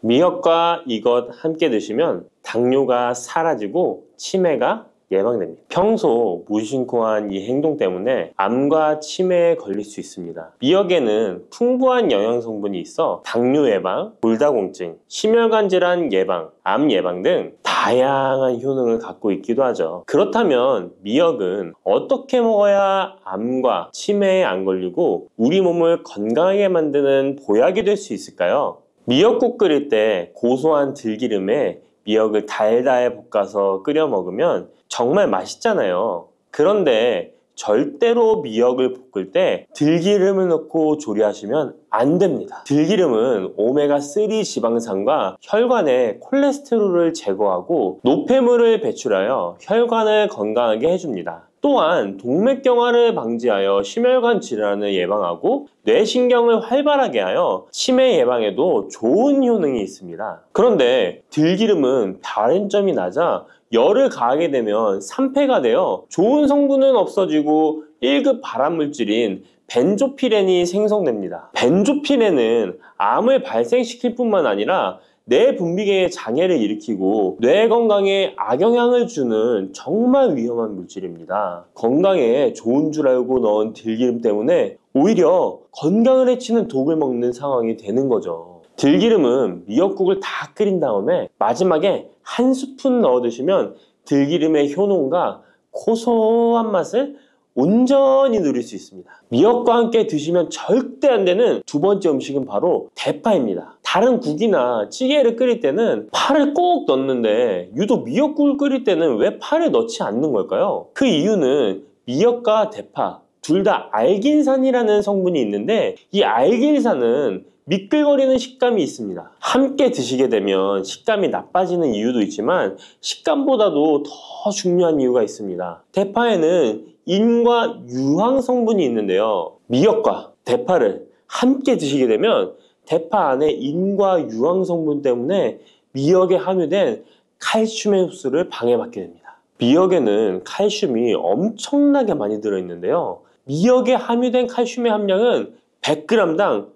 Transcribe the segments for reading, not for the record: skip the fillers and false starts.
미역과 이것 함께 드시면 당뇨가 사라지고 치매가 예방됩니다. 평소 무심코한 이 행동 때문에 암과 치매에 걸릴 수 있습니다. 미역에는 풍부한 영양 성분이 있어 당뇨 예방, 골다공증, 심혈관 질환 예방, 암 예방 등 다양한 효능을 갖고 있기도 하죠. 그렇다면 미역은 어떻게 먹어야 암과 치매에 안 걸리고 우리 몸을 건강하게 만드는 보약이 될 수 있을까요? 미역국 끓일 때 고소한 들기름에 미역을 달달 볶아서 끓여 먹으면 정말 맛있잖아요. 그런데 절대로 미역을 볶을 때 들기름을 넣고 조리하시면 안 됩니다. 들기름은 오메가3 지방산과 혈관의 콜레스테롤을 제거하고 노폐물을 배출하여 혈관을 건강하게 해줍니다. 또한 동맥경화를 방지하여 심혈관 질환을 예방하고 뇌신경을 활발하게 하여 치매 예방에도 좋은 효능이 있습니다. 그런데 들기름은 다른 점이 낮아 열을 가하게 되면 산패가 되어 좋은 성분은 없어지고 1급 발암물질인 벤조피렌이 생성됩니다. 벤조피렌은 암을 발생시킬 뿐만 아니라 뇌 분비계의 장애를 일으키고 뇌 건강에 악영향을 주는 정말 위험한 물질입니다. 건강에 좋은 줄 알고 넣은 들기름 때문에 오히려 건강을 해치는 독을 먹는 상황이 되는 거죠. 들기름은 미역국을 다 끓인 다음에 마지막에 한 스푼 넣어 드시면 들기름의 효능과 고소한 맛을 온전히 누릴 수 있습니다. 미역과 함께 드시면 절대 안 되는 두 번째 음식은 바로 대파입니다. 다른 국이나 찌개를 끓일 때는 파를 꼭 넣는데 유독 미역국을 끓일 때는 왜 파를 넣지 않는 걸까요? 그 이유는 미역과 대파 둘 다 알긴산이라는 성분이 있는데 이 알긴산은 미끌거리는 식감이 있습니다. 함께 드시게 되면 식감이 나빠지는 이유도 있지만 식감보다도 더 중요한 이유가 있습니다. 대파에는 인과 유황 성분이 있는데요. 미역과 대파를 함께 드시게 되면 대파 안에 인과 유황 성분 때문에 미역에 함유된 칼슘의 흡수를 방해받게 됩니다. 미역에는 칼슘이 엄청나게 많이 들어있는데요. 미역에 함유된 칼슘의 함량은 100g당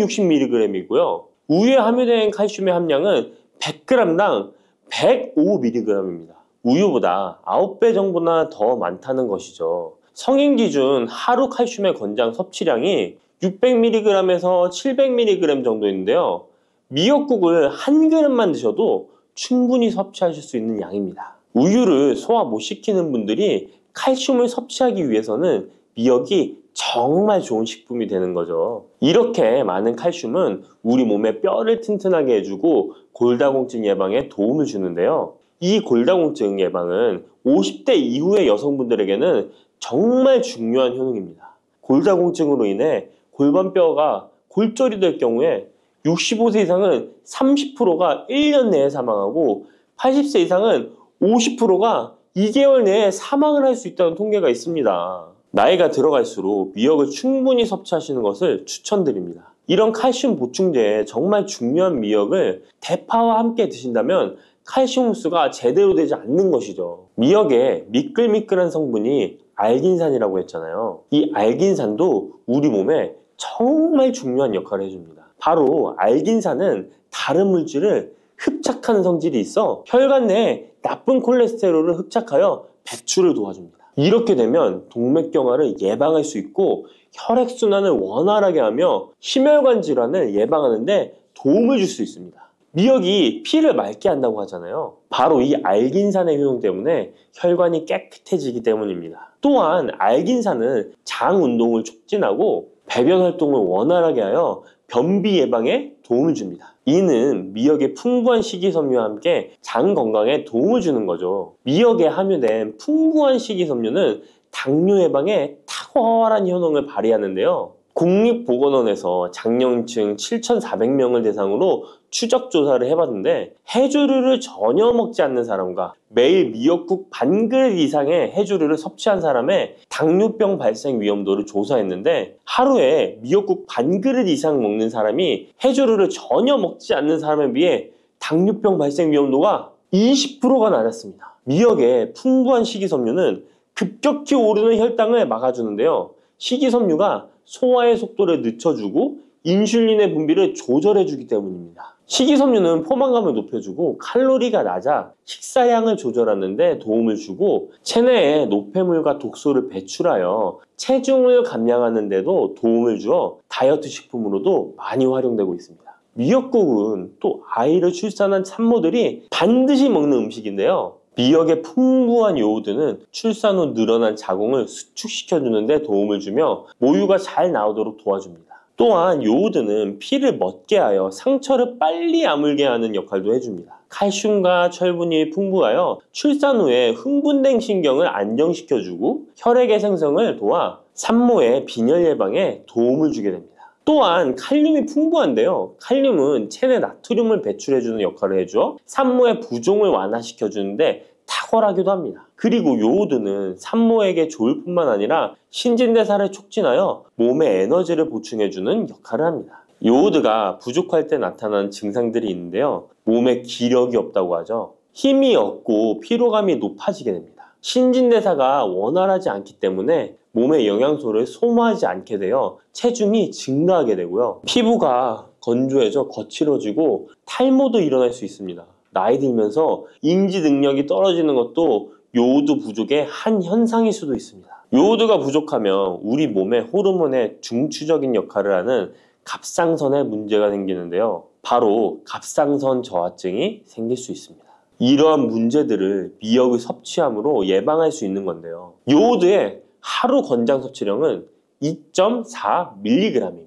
960mg이고요. 우유에 함유된 칼슘의 함량은 100g당 105mg입니다. 우유보다 9배 정도나 더 많다는 것이죠. 성인 기준 하루 칼슘의 권장 섭취량이 600mg에서 700mg 정도인데요. 미역국을 한 그릇만 드셔도 충분히 섭취하실 수 있는 양입니다. 우유를 소화 못 시키는 분들이 칼슘을 섭취하기 위해서는 미역이 정말 좋은 식품이 되는 거죠. 이렇게 많은 칼슘은 우리 몸의 뼈를 튼튼하게 해주고 골다공증 예방에 도움을 주는데요. 이 골다공증 예방은 50대 이후의 여성분들에게는 정말 중요한 효능입니다. 골다공증으로 인해 골반뼈가 골절이 될 경우에 65세 이상은 30%가 1년 내에 사망하고 80세 이상은 50%가 2개월 내에 사망을 할 수 있다는 통계가 있습니다. 나이가 들어갈수록 미역을 충분히 섭취하시는 것을 추천드립니다. 이런 칼슘 보충제에 정말 중요한 미역을 대파와 함께 드신다면 칼슘 흡수가 제대로 되지 않는 것이죠. 미역에 미끌미끌한 성분이 알긴산이라고 했잖아요. 이 알긴산도 우리 몸에 정말 중요한 역할을 해줍니다. 바로 알긴산은 다른 물질을 흡착하는 성질이 있어 혈관 내에 나쁜 콜레스테롤을 흡착하여 배출을 도와줍니다. 이렇게 되면 동맥경화를 예방할 수 있고 혈액순환을 원활하게 하며 심혈관 질환을 예방하는 데 도움을 줄 수 있습니다. 미역이 피를 맑게 한다고 하잖아요. 바로 이 알긴산의 효능 때문에 혈관이 깨끗해지기 때문입니다. 또한 알긴산은 장 운동을 촉진하고 배변 활동을 원활하게 하여 변비 예방에 도움을 줍니다. 이는 미역의 풍부한 식이섬유와 함께 장 건강에 도움을 주는 거죠. 미역에 함유된 풍부한 식이섬유는 당뇨 예방에 탁월한 효능을 발휘하는데요. 국립보건원에서 장년층 7,400명을 대상으로 추적 조사를 해봤는데 해조류를 전혀 먹지 않는 사람과 매일 미역국 반 그릇 이상의 해조류를 섭취한 사람의 당뇨병 발생 위험도를 조사했는데 하루에 미역국 반 그릇 이상 먹는 사람이 해조류를 전혀 먹지 않는 사람에 비해 당뇨병 발생 위험도가 20%가 낮았습니다. 미역의 풍부한 식이섬유는 급격히 오르는 혈당을 막아주는데요. 식이섬유가 소화의 속도를 늦춰주고 인슐린의 분비를 조절해주기 때문입니다. 식이섬유는 포만감을 높여주고 칼로리가 낮아 식사량을 조절하는 데 도움을 주고 체내에 노폐물과 독소를 배출하여 체중을 감량하는 데도 도움을 주어 다이어트 식품으로도 많이 활용되고 있습니다. 미역국은 또 아이를 출산한 산모들이 반드시 먹는 음식인데요. 미역의 풍부한 요오드는 출산 후 늘어난 자궁을 수축시켜주는 데 도움을 주며 모유가 잘 나오도록 도와줍니다. 또한 요오드는 피를 멎게 하여 상처를 빨리 아물게 하는 역할도 해줍니다. 칼슘과 철분이 풍부하여 출산 후에 흥분된 신경을 안정시켜주고 혈액의 생성을 도와 산모의 빈혈 예방에 도움을 주게 됩니다. 또한 칼륨이 풍부한데요. 칼륨은 체내 나트륨을 배출해주는 역할을 해줘 산모의 부종을 완화시켜주는데 탁월하기도 합니다. 그리고 요오드는 산모에게 좋을 뿐만 아니라 신진대사를 촉진하여 몸에 에너지를 보충해주는 역할을 합니다. 요오드가 부족할 때 나타나는 증상들이 있는데요. 몸에 기력이 없다고 하죠. 힘이 없고 피로감이 높아지게 됩니다. 신진대사가 원활하지 않기 때문에 몸의 영양소를 소모하지 않게 되어 체중이 증가하게 되고요. 피부가 건조해져 거칠어지고 탈모도 일어날 수 있습니다. 나이 들면서 인지 능력이 떨어지는 것도 요오드 부족의 한 현상일 수도 있습니다. 요오드가 부족하면 우리 몸의 호르몬의 중추적인 역할을 하는 갑상선에 문제가 생기는데요. 바로 갑상선 저하증이 생길 수 있습니다. 이러한 문제들을 미역을 섭취함으로 예방할 수 있는 건데요. 요오드의 하루 권장 섭취량은 2.4mg입니다.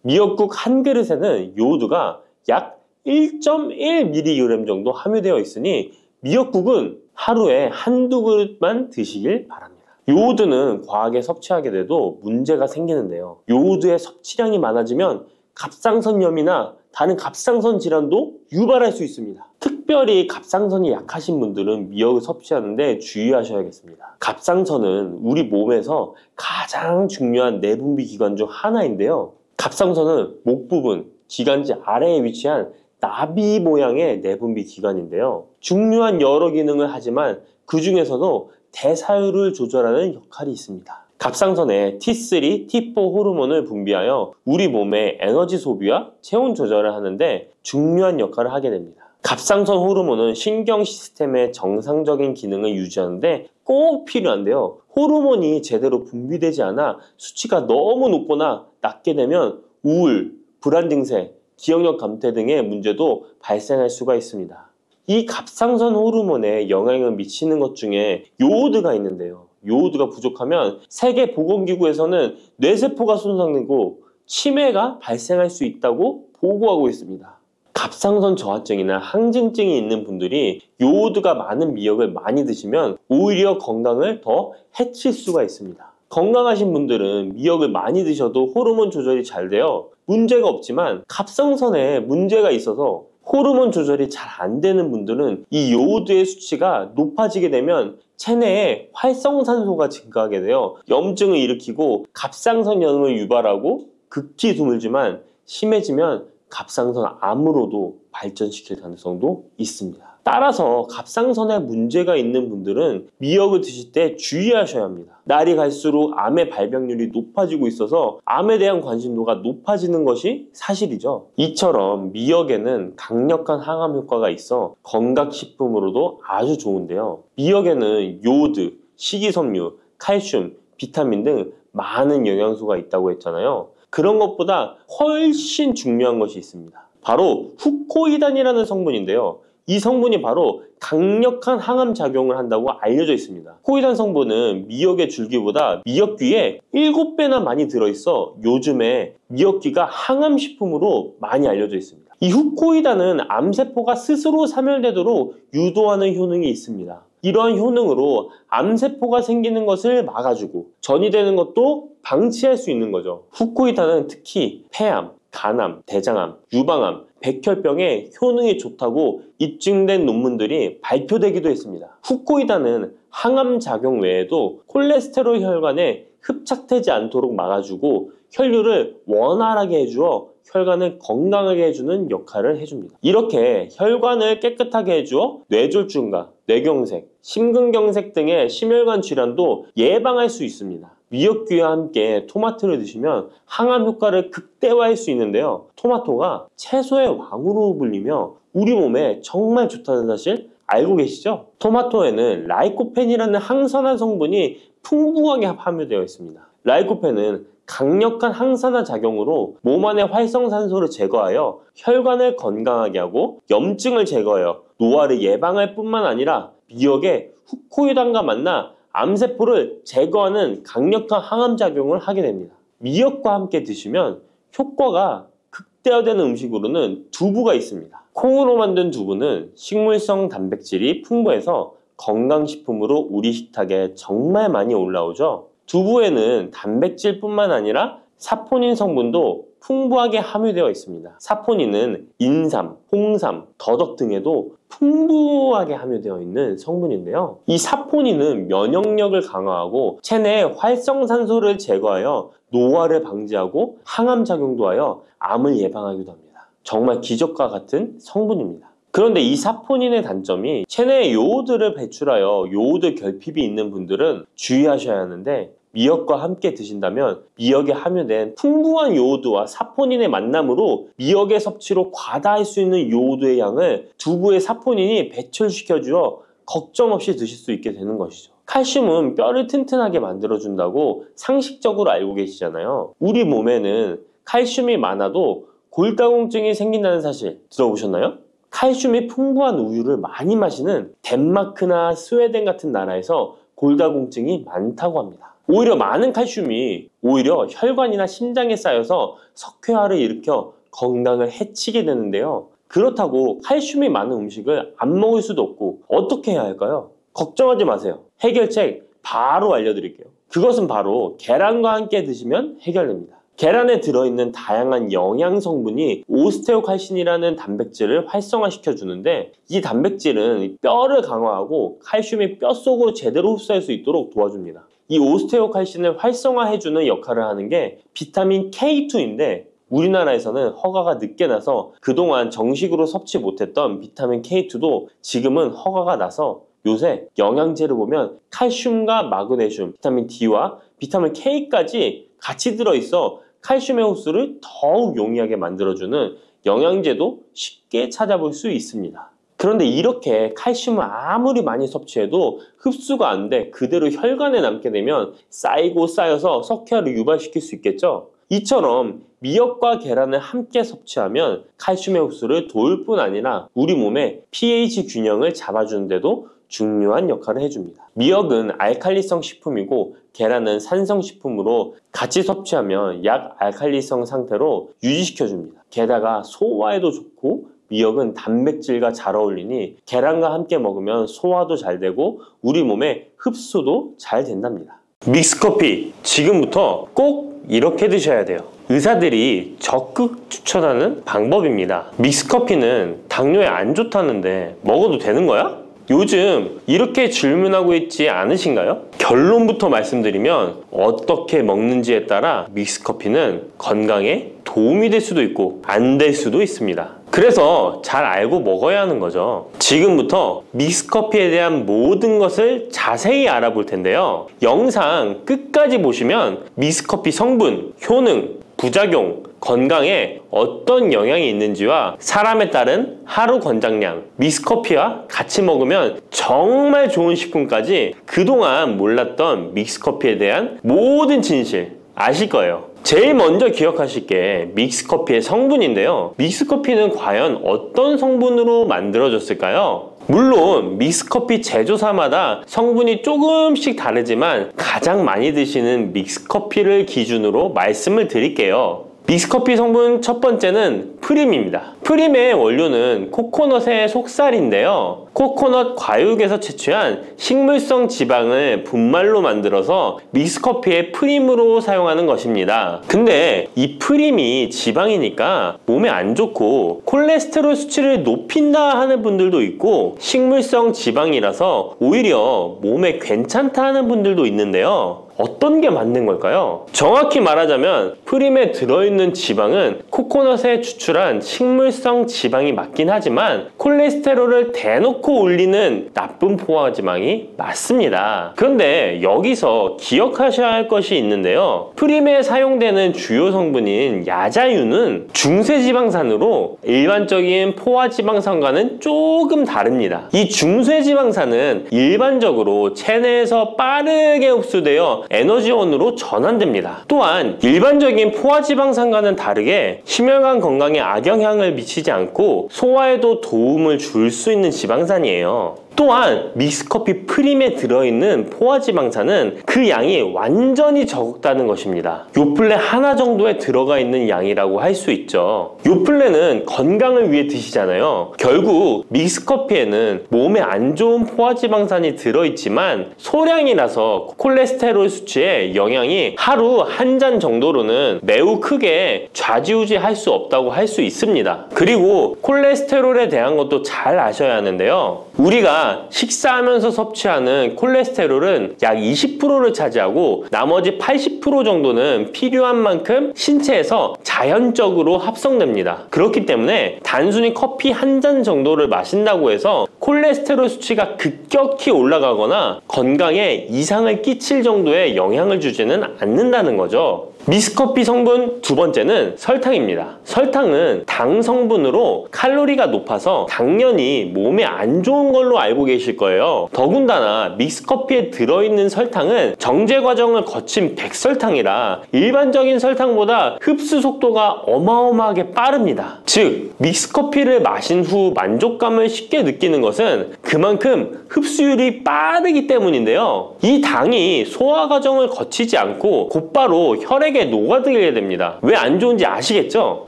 미역국 한 그릇에는 요오드가 약 1.1mg 정도 함유되어 있으니 미역국은 하루에 한두 그릇만 드시길 바랍니다. 요오드는 과하게 섭취하게 돼도 문제가 생기는데요. 요오드의 섭취량이 많아지면 갑상선염이나 다른 갑상선 질환도 유발할 수 있습니다. 특별히 갑상선이 약하신 분들은 미역을 섭취하는데 주의하셔야겠습니다. 갑상선은 우리 몸에서 가장 중요한 내분비 기관 중 하나인데요. 갑상선은 목 부분, 기관지 아래에 위치한 나비 모양의 내분비 기관인데요. 중요한 여러 기능을 하지만 그 중에서도 대사율을 조절하는 역할이 있습니다. 갑상선에 T3, T4 호르몬을 분비하여 우리 몸의 에너지 소비와 체온 조절을 하는데 중요한 역할을 하게 됩니다. 갑상선 호르몬은 신경 시스템의 정상적인 기능을 유지하는데 꼭 필요한데요. 호르몬이 제대로 분비되지 않아 수치가 너무 높거나 낮게 되면 우울, 불안 증세, 기억력 감퇴 등의 문제도 발생할 수가 있습니다. 이 갑상선 호르몬에 영향을 미치는 것 중에 요오드가 있는데요. 요오드가 부족하면 세계보건기구에서는 뇌세포가 손상되고 치매가 발생할 수 있다고 보고하고 있습니다. 갑상선 저하증이나 항진증이 있는 분들이 요오드가 많은 미역을 많이 드시면 오히려 건강을 더 해칠 수가 있습니다. 건강하신 분들은 미역을 많이 드셔도 호르몬 조절이 잘 되어 문제가 없지만 갑상선에 문제가 있어서 호르몬 조절이 잘 안 되는 분들은 이 요오드의 수치가 높아지게 되면 체내에 활성산소가 증가하게 되어 염증을 일으키고 갑상선염을 유발하고 극히 드물지만 심해지면 갑상선 암으로도 발전시킬 가능성도 있습니다. 따라서 갑상선에 문제가 있는 분들은 미역을 드실 때 주의하셔야 합니다. 날이 갈수록 암의 발병률이 높아지고 있어서 암에 대한 관심도가 높아지는 것이 사실이죠. 이처럼 미역에는 강력한 항암 효과가 있어 건강식품으로도 아주 좋은데요. 미역에는 요오드, 식이섬유, 칼슘, 비타민 등 많은 영양소가 있다고 했잖아요. 그런 것보다 훨씬 중요한 것이 있습니다. 바로 후코이단이라는 성분인데요. 이 성분이 바로 강력한 항암 작용을 한다고 알려져 있습니다. 후코이단 성분은 미역의 줄기보다 미역귀에 7배나 많이 들어있어 요즘에 미역귀가 항암식품으로 많이 알려져 있습니다. 이 후코이단은 암세포가 스스로 사멸되도록 유도하는 효능이 있습니다. 이러한 효능으로 암세포가 생기는 것을 막아주고 전이 되는 것도 방치할 수 있는 거죠. 후코이단은 특히 폐암, 간암, 대장암, 유방암, 백혈병에 효능이 좋다고 입증된 논문들이 발표되기도 했습니다. 후코이단은 항암 작용 외에도 콜레스테롤 혈관에 흡착되지 않도록 막아주고 혈류를 원활하게 해주어 혈관을 건강하게 해주는 역할을 해줍니다. 이렇게 혈관을 깨끗하게 해주어 뇌졸중과 뇌경색, 심근경색 등의 심혈관 질환도 예방할 수 있습니다. 미역귀와 함께 토마토를 드시면 항암 효과를 극대화할 수 있는데요. 토마토가 채소의 왕으로 불리며 우리 몸에 정말 좋다는 사실 알고 계시죠? 토마토에는 라이코펜이라는 항산화 성분이 풍부하게 함유되어 있습니다. 라이코펜은 강력한 항산화 작용으로 몸 안의 활성산소를 제거하여 혈관을 건강하게 하고 염증을 제거하여 노화를 예방할 뿐만 아니라 미역의 후코유당과 만나 암세포를 제거하는 강력한 항암작용을 하게 됩니다. 미역과 함께 드시면 효과가 극대화되는 음식으로는 두부가 있습니다. 콩으로 만든 두부는 식물성 단백질이 풍부해서 건강식품으로 우리 식탁에 정말 많이 올라오죠. 두부에는 단백질뿐만 아니라 사포닌 성분도 풍부하게 함유되어 있습니다. 사포닌은 인삼, 홍삼, 더덕 등에도 풍부하게 함유되어 있는 성분인데요. 이 사포닌은 면역력을 강화하고 체내의 활성산소를 제거하여 노화를 방지하고 항암작용도 하여 암을 예방하기도 합니다. 정말 기적과 같은 성분입니다. 그런데 이 사포닌의 단점이 체내에 요오드를 배출하여 요오드 결핍이 있는 분들은 주의하셔야 하는데, 미역과 함께 드신다면 미역에 함유된 풍부한 요오드와 사포닌의 만남으로 미역의 섭취로 과다할 수 있는 요오드의 양을 두부의 사포닌이 배출시켜주어 걱정 없이 드실 수 있게 되는 것이죠. 칼슘은 뼈를 튼튼하게 만들어준다고 상식적으로 알고 계시잖아요. 우리 몸에는 칼슘이 많아도 골다공증이 생긴다는 사실 들어보셨나요? 칼슘이 풍부한 우유를 많이 마시는 덴마크나 스웨덴 같은 나라에서 골다공증이 많다고 합니다. 오히려 많은 칼슘이 오히려 혈관이나 심장에 쌓여서 석회화를 일으켜 건강을 해치게 되는데요. 그렇다고 칼슘이 많은 음식을 안 먹을 수도 없고 어떻게 해야 할까요? 걱정하지 마세요. 해결책 바로 알려드릴게요. 그것은 바로 계란과 함께 드시면 해결됩니다. 계란에 들어있는 다양한 영양 성분이 오스테오칼신이라는 단백질을 활성화시켜 주는데, 이 단백질은 뼈를 강화하고 칼슘이 뼛속으로 제대로 흡수할 수 있도록 도와줍니다. 이 오스테오칼신을 활성화해주는 역할을 하는 게 비타민 K2인데, 우리나라에서는 허가가 늦게 나서 그동안 정식으로 섭취 못했던 비타민 K2도 지금은 허가가 나서 요새 영양제를 보면 칼슘과 마그네슘, 비타민 D와 비타민 K까지 같이 들어있어 칼슘의 흡수를 더욱 용이하게 만들어주는 영양제도 쉽게 찾아볼 수 있습니다. 그런데 이렇게 칼슘을 아무리 많이 섭취해도 흡수가 안 돼 그대로 혈관에 남게 되면 쌓이고 쌓여서 석회화를 유발시킬 수 있겠죠? 이처럼 미역과 계란을 함께 섭취하면 칼슘의 흡수를 도울 뿐 아니라 우리 몸의 pH 균형을 잡아주는 데도 중요한 역할을 해줍니다. 미역은 알칼리성 식품이고 계란은 산성 식품으로 같이 섭취하면 약알칼리성 상태로 유지시켜줍니다. 게다가 소화에도 좋고 미역은 단백질과 잘 어울리니 계란과 함께 먹으면 소화도 잘 되고 우리 몸의 흡수도 잘 된답니다. 믹스커피 지금부터 꼭 이렇게 드셔야 돼요. 의사들이 적극 추천하는 방법입니다. 믹스커피는 당뇨에 안 좋다는데 먹어도 되는 거야? 요즘 이렇게 질문하고 있지 않으신가요? 결론부터 말씀드리면 어떻게 먹는지에 따라 믹스커피는 건강에 도움이 될 수도 있고 안 될 수도 있습니다. 그래서 잘 알고 먹어야 하는 거죠. 지금부터 믹스커피에 대한 모든 것을 자세히 알아볼 텐데요. 영상 끝까지 보시면 믹스커피 성분, 효능, 부작용, 건강에 어떤 영향이 있는지와 사람에 따른 하루 권장량, 믹스커피와 같이 먹으면 정말 좋은 식품까지 그동안 몰랐던 믹스커피에 대한 모든 진실 아실 거예요. 제일 먼저 기억하실 게 믹스커피의 성분인데요. 믹스커피는 과연 어떤 성분으로 만들어졌을까요? 물론 믹스커피 제조사마다 성분이 조금씩 다르지만 가장 많이 드시는 믹스커피를 기준으로 말씀을 드릴게요. 믹스커피 성분 첫 번째는 프림입니다. 프림의 원료는 코코넛의 속살인데요. 코코넛 과육에서 채취한 식물성 지방을 분말로 만들어서 믹스커피의 프림으로 사용하는 것입니다. 근데 이 프림이 지방이니까 몸에 안 좋고 콜레스테롤 수치를 높인다 하는 분들도 있고, 식물성 지방이라서 오히려 몸에 괜찮다 하는 분들도 있는데요. 어떤 게 맞는 걸까요? 정확히 말하자면 프림에 들어있는 지방은 코코넛에 추출한 식물성 포화물성 지방이 맞긴 하지만 콜레스테롤을 대놓고 올리는 나쁜 포화지방이 맞습니다. 그런데 여기서 기억하셔야 할 것이 있는데요. 프림에 사용되는 주요 성분인 야자유는 중쇄지방산으로 일반적인 포화지방산과는 조금 다릅니다. 이 중쇄지방산은 일반적으로 체내에서 빠르게 흡수되어 에너지원으로 전환됩니다. 또한 일반적인 포화지방산과는 다르게 심혈관 건강에 악영향을 미치지 않고 소화에도 도움을 줄 수 있는 지방산이에요. 또한 믹스커피 프림에 들어있는 포화지방산은 그 양이 완전히 적다는 것입니다. 요플레 하나 정도에 들어가 있는 양이라고 할 수 있죠. 요플레는 건강을 위해 드시잖아요. 결국 믹스커피에는 몸에 안 좋은 포화지방산이 들어있지만 소량이라서 콜레스테롤 수치에 영향이 하루 한 잔 정도로는 매우 크게 좌지우지할 수 없다고 할 수 있습니다. 그리고 콜레스테롤에 대한 것도 잘 아셔야 하는데요. 우리가 식사하면서 섭취하는 콜레스테롤은 약 20%를 차지하고 나머지 80% 정도는 필요한 만큼 신체에서 자연적으로 합성됩니다. 그렇기 때문에 단순히 커피 한 잔 정도를 마신다고 해서 콜레스테롤 수치가 급격히 올라가거나 건강에 이상을 끼칠 정도의 영향을 주지는 않는다는 거죠. 믹스커피 성분 두 번째는 설탕입니다. 설탕은 당 성분으로 칼로리가 높아서 당연히 몸에 안 좋은 걸로 알고 계실 거예요. 더군다나 믹스커피에 들어있는 설탕은 정제 과정을 거친 백설탕이라 일반적인 설탕보다 흡수 속도가 어마어마하게 빠릅니다. 즉 믹스커피를 마신 후 만족감을 쉽게 느끼는 것은 그만큼 흡수율이 빠르기 때문인데요. 이 당이 소화 과정을 거치지 않고 곧바로 혈액에 녹아들게 됩니다. 왜 안 좋은지 아시겠죠?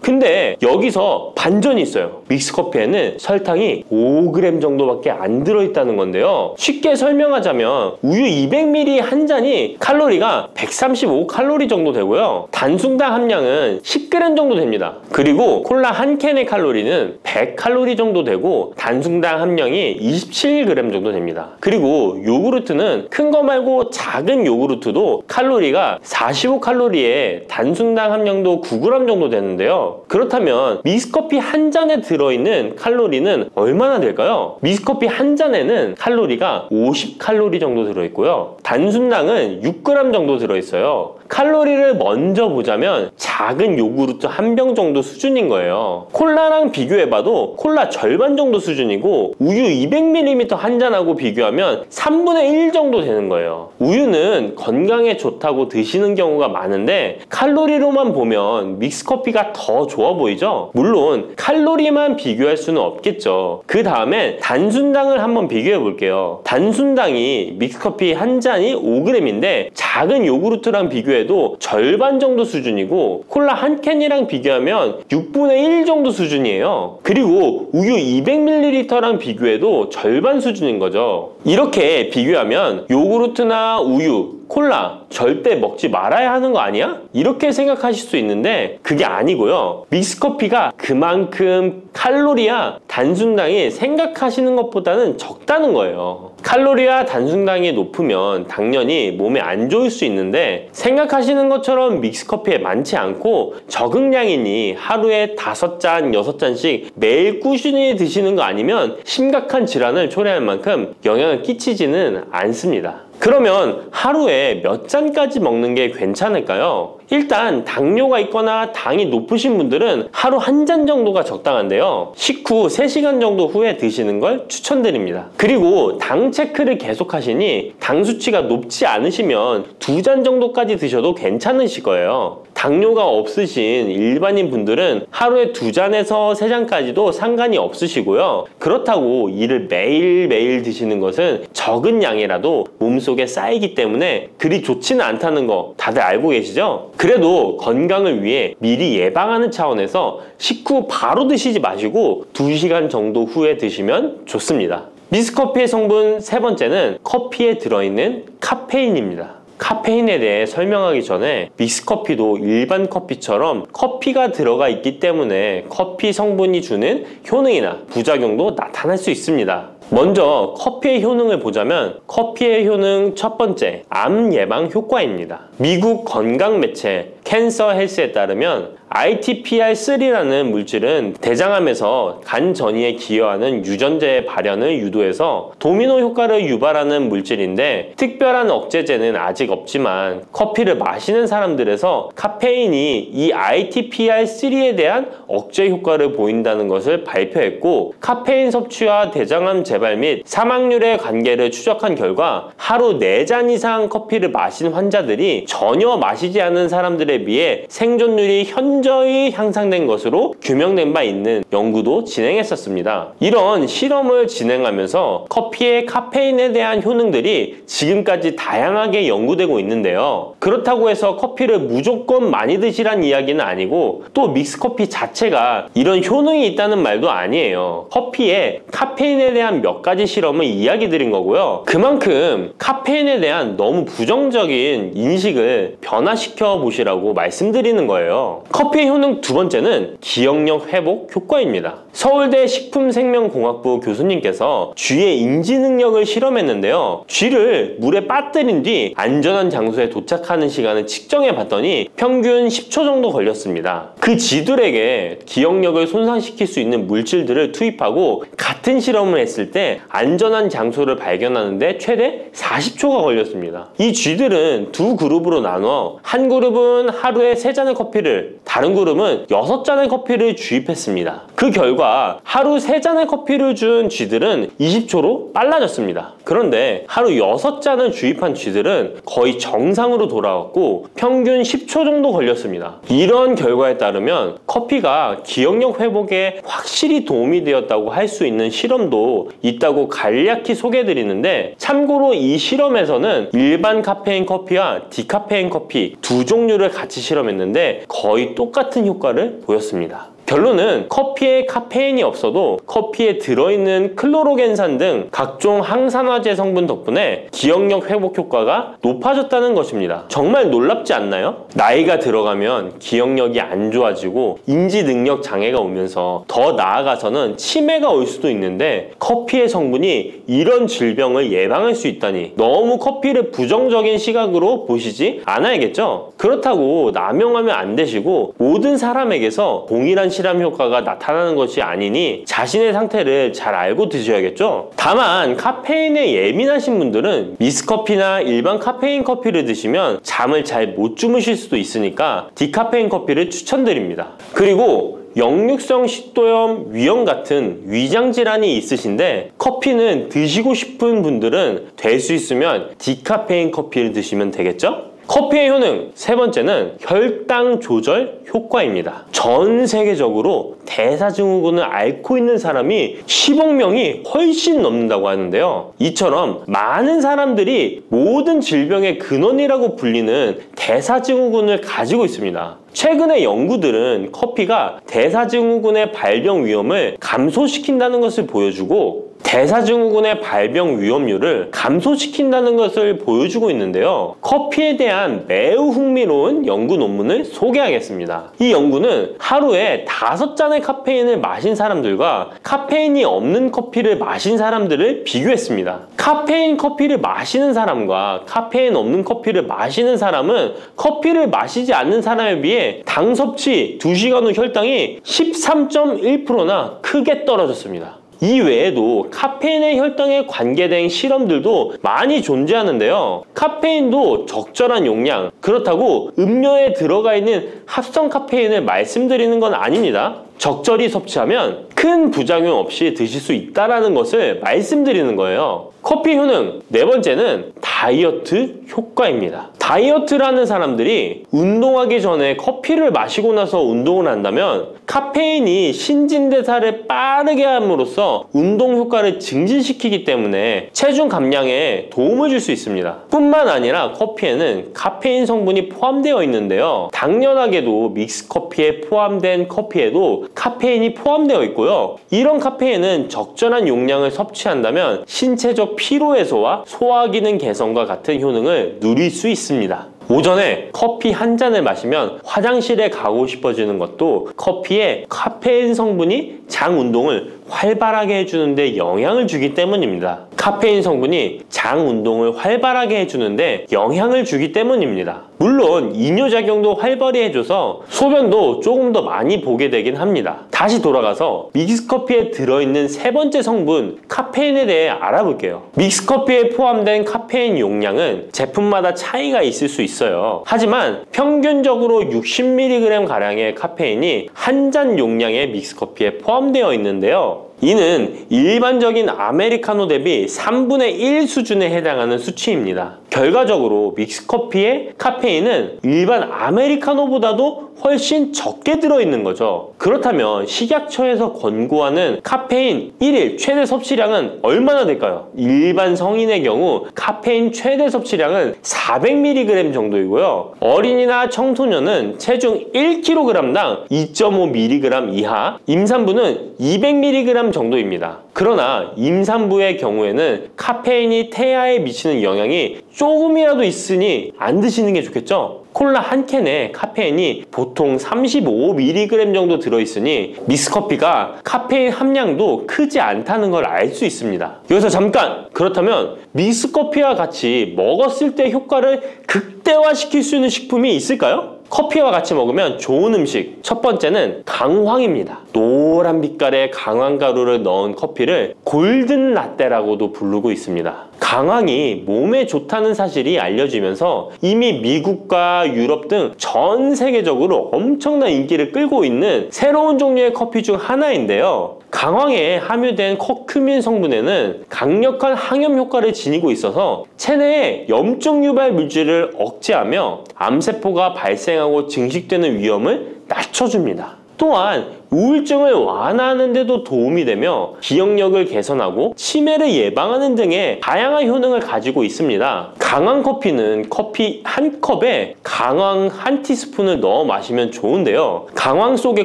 근데 여기서 반전이 있어요. 믹스커피에는 설탕이 5g 정도밖에 안 들어있다는 건데요. 쉽게 설명하자면 우유 200ml 한 잔이 칼로리가 135칼로리 정도 되고요. 단순당 함량은 10g 정도 됩니다. 그리고 콜라 한 캔의 칼로리는 100칼로리 정도 되고 단순당 함량이 27g 정도 됩니다. 그리고 요구르트는 큰 거 말고 작은 요구르트도 칼로리가 45칼로리에 단순당 함량도 9g 정도 되는데요. 그렇다면 믹스커피 한 잔에 들어있는 칼로리는 얼마나 될까요? 믹스커피 한 잔에는 칼로리가 50칼로리 정도 들어있고요. 단순당은 6g 정도 들어있어요. 칼로리를 먼저 보자면 작은 요구르트 한 병 정도 수준인 거예요. 콜라랑 비교해봐도 콜라 절반 정도 수준이고 우유 200ml 한 잔하고 비교하면 3분의 1 정도 되는 거예요. 우유는 건강에 좋다고 드시는 경우가 많은데 칼로리로만 보면 믹스커피가 더 좋아 보이죠? 물론 칼로리만 비교할 수는 없겠죠. 그 다음에 단순당을 한번 비교해 볼게요. 단순당이 믹스커피 한 잔이 5g인데 작은 요구르트랑 비교해도 절반 정도 수준이고 콜라 한 캔이랑 비교하면 6분의 1 정도 수준이에요. 그리고 우유 200ml랑 비교해도 절반 수준인 거죠. 이렇게 비교하면 요구르트나 우유, 콜라 절대 먹지 말아야 하는 거 아니야? 이렇게 생각하실 수 있는데 그게 아니고요. 믹스커피가 그만큼 칼로리와 단순당이 생각하시는 것보다는 적다는 거예요. 칼로리와 단순당이 높으면 당연히 몸에 안 좋을 수 있는데 생각하시는 것처럼 믹스커피에 많지 않고 적응량이니 하루에 5잔, 6잔씩 매일 꾸준히 드시는 거 아니면 심각한 질환을 초래할 만큼 영향을 끼치지는 않습니다. 그러면 하루에 몇 잔까지 먹는 게 괜찮을까요? 일단 당뇨가 있거나 당이 높으신 분들은 하루 한 잔 정도가 적당한데요. 식후 3시간 정도 후에 드시는 걸 추천드립니다. 그리고 당 체크를 계속 하시니 당 수치가 높지 않으시면 2잔 정도까지 드셔도 괜찮으실 거예요. 당뇨가 없으신 일반인 분들은 하루에 2잔에서 3잔까지도 상관이 없으시고요. 그렇다고 이를 매일매일 드시는 것은 적은 양이라도 몸속에 쌓이기 때문에 그리 좋지는 않다는 거 다들 알고 계시죠? 그래도 건강을 위해 미리 예방하는 차원에서 식후 바로 드시지 마시고 2시간 정도 후에 드시면 좋습니다. 믹스커피의 성분 세 번째는 커피에 들어있는 카페인입니다. 카페인에 대해 설명하기 전에 믹스커피도 일반 커피처럼 커피가 들어가 있기 때문에 커피 성분이 주는 효능이나 부작용도 나타날 수 있습니다. 먼저 커피의 효능을 보자면 커피의 효능 첫 번째, 암 예방 효과입니다. 미국 건강 매체 캔서 헬스에 따르면 ITPR3라는 물질은 대장암에서 간 전이에 기여하는 유전자의 발현을 유도해서 도미노 효과를 유발하는 물질인데, 특별한 억제제는 아직 없지만 커피를 마시는 사람들에서 카페인이 이 ITPR3에 대한 억제 효과를 보인다는 것을 발표했고, 카페인 섭취와 대장암 재발 및 사망률의 관계를 추적한 결과 하루 4잔 이상 커피를 마신 환자들이 전혀 마시지 않은 사람들에 비해 생존율이 현저히 향상된 것으로 규명된 바 있는 연구도 진행했었습니다. 이런 실험을 진행하면서 커피의 카페인에 대한 효능들이 지금까지 다양하게 연구되고 있는데요. 그렇다고 해서 커피를 무조건 많이 드시란 이야기는 아니고, 또 믹스커피 자체가 이런 효능이 있다는 말도 아니에요. 커피에 카페인에 대한 몇 가지 실험을 이야기 드린 거고요. 그만큼 카페인에 대한 너무 부정적인 인식을 변화시켜 보시라고 말씀드리는 거예요. 커피의 효능 두 번째는 기억력 회복 효과입니다. 서울대 식품생명공학부 교수님께서 쥐의 인지 능력을 실험했는데요. 쥐를 물에 빠뜨린 뒤 안전한 장소에 도착하는 시간을 측정해 봤더니 평균 10초 정도 걸렸습니다. 그 쥐들에게 기억력을 손상시킬 수 있는 물질들을 투입하고 같은 실험을 했을 때 안전한 장소를 발견하는데 최대 40초가 걸렸습니다. 이 쥐들은 두 그룹으로 나눠 한 그룹은 하루에 3잔의 커피를, 다른 그룹은 6잔의 커피를 주입했습니다. 그 결과 하루 3잔의 커피를 준 쥐들은 20초로 빨라졌습니다. 그런데 하루 6잔을 주입한 쥐들은 거의 정상으로 돌아왔고 평균 10초 정도 걸렸습니다. 이런 결과에 따르면 커피가 기억력 회복에 확실히 도움이 되었다고 할 수 있는 실험도 있다고 간략히 소개해드리는데, 참고로 이 실험에서는 일반 카페인 커피와 디카페인 커피 두 종류를 같이 실험했는데 거의 똑같은 효과를 보였습니다. 결론은 커피에 카페인이 없어도 커피에 들어있는 클로로겐산 등 각종 항산화제 성분 덕분에 기억력 회복 효과가 높아졌다는 것입니다. 정말 놀랍지 않나요? 나이가 들어가면 기억력이 안 좋아지고 인지 능력 장애가 오면서 더 나아가서는 치매가 올 수도 있는데, 커피의 성분이 이런 질병을 예방할 수 있다니 너무 커피를 부정적인 시각으로 보시지 않아야겠죠? 그렇다고 남용하면 안 되시고, 모든 사람에게서 동일한 실험 효과가 나타나는 것이 아니니 자신의 상태를 잘 알고 드셔야겠죠? 다만 카페인에 예민하신 분들은 믹스커피나 일반 카페인 커피를 드시면 잠을 잘 못 주무실 수도 있으니까 디카페인 커피를 추천드립니다. 그리고 역류성 식도염, 위염 같은 위장 질환이 있으신데 커피는 드시고 싶은 분들은 될 수 있으면 디카페인 커피를 드시면 되겠죠? 커피의 효능 세 번째는 혈당 조절 효과입니다. 전 세계적으로 대사증후군을 앓고 있는 사람이 10억 명이 훨씬 넘는다고 하는데요. 이처럼 많은 사람들이 모든 질병의 근원이라고 불리는 대사증후군을 가지고 있습니다. 최근의 연구들은 커피가 대사증후군의 발병 위험을 감소시킨다는 것을 보여주고, 대사증후군의 발병 위험률을 감소시킨다는 것을 보여주고 있는데요. 커피에 대한 매우 흥미로운 연구 논문을 소개하겠습니다. 이 연구는 하루에 5잔의 카페인을 마신 사람들과 카페인이 없는 커피를 마신 사람들을 비교했습니다. 카페인 커피를 마시는 사람과 카페인 없는 커피를 마시는 사람은 커피를 마시지 않는 사람에 비해 당 섭취 2시간 후 혈당이 13.1%나 크게 떨어졌습니다. 이 외에도 카페인의 혈당에 관계된 실험들도 많이 존재하는데요. 카페인도 적절한 용량, 그렇다고 음료에 들어가 있는 합성 카페인을 말씀드리는 건 아닙니다. 적절히 섭취하면 큰 부작용 없이 드실 수 있다는 것을 말씀드리는 거예요. 커피 효능 네 번째는 다이어트 효과입니다. 다이어트라는 사람들이 운동하기 전에 커피를 마시고 나서 운동을 한다면 카페인이 신진대사를 빠르게 함으로써 운동 효과를 증진시키기 때문에 체중 감량에 도움을 줄 수 있습니다. 뿐만 아니라 커피에는 카페인 성분이 포함되어 있는데요. 당연하게도 믹스커피에 포함된 커피에도 카페인이 포함되어 있고요. 이런 카페인은 적절한 용량을 섭취한다면 신체적 피로 해소와 소화 기능 개선과 같은 효능을 누릴 수 있습니다. 오전에 커피 한 잔을 마시면 화장실에 가고 싶어지는 것도 커피에 카페인 성분이 장 운동을 활발하게 해주는데 영향을 주기 때문입니다. 카페인 성분이 장 운동을 활발하게 해주는데 영향을 주기 때문입니다. 물론 이뇨작용도 활발히 해줘서 소변도 조금 더 많이 보게 되긴 합니다. 다시 돌아가서 믹스커피에 들어있는 세 번째 성분 카페인에 대해 알아볼게요. 믹스커피에 포함된 카페인 용량은 제품마다 차이가 있을 수 있어요. 하지만 평균적으로 60mg 가량의 카페인이 한 잔 용량의 믹스커피에 포함되어 있는데요. 이는 일반적인 아메리카노 대비 3분의 1 수준에 해당하는 수치입니다. 결과적으로 믹스커피의 카페인은 일반 아메리카노보다도 훨씬 적게 들어있는 거죠. 그렇다면 식약처에서 권고하는 카페인 1일 최대 섭취량은 얼마나 될까요? 일반 성인의 경우 카페인 최대 섭취량은 400mg 정도이고요. 어린이나 청소년은 체중 1kg당 2.5mg 이하, 임산부는 200mg 정도입니다. 그러나 임산부의 경우에는 카페인이 태아에 미치는 영향이 조금이라도 있으니 안 드시는 게 좋겠죠? 콜라 한 캔에 카페인이 보통 35mg 정도 들어있으니 믹스커피가 카페인 함량도 크지 않다는 걸 알 수 있습니다. 여기서 잠깐! 그렇다면 믹스커피와 같이 먹었을 때 효과를 극대화시킬 수 있는 식품이 있을까요? 커피와 같이 먹으면 좋은 음식, 첫 번째는 강황입니다. 노란 빛깔의 강황가루를 넣은 커피를 골든 라떼라고도 부르고 있습니다. 강황이 몸에 좋다는 사실이 알려지면서 이미 미국과 유럽 등 전 세계적으로 엄청난 인기를 끌고 있는 새로운 종류의 커피 중 하나인데요. 강황에 함유된 커큐민 성분에는 강력한 항염 효과를 지니고 있어서 체내의 염증 유발 물질을 억제하며 암세포가 발생하고 증식되는 위험을 낮춰줍니다. 또한 우울증을 완화하는 데도 도움이 되며 기억력을 개선하고 치매를 예방하는 등의 다양한 효능을 가지고 있습니다. 강황 커피는 커피 한 컵에 강황 한 티스푼을 넣어 마시면 좋은데요. 강황 속의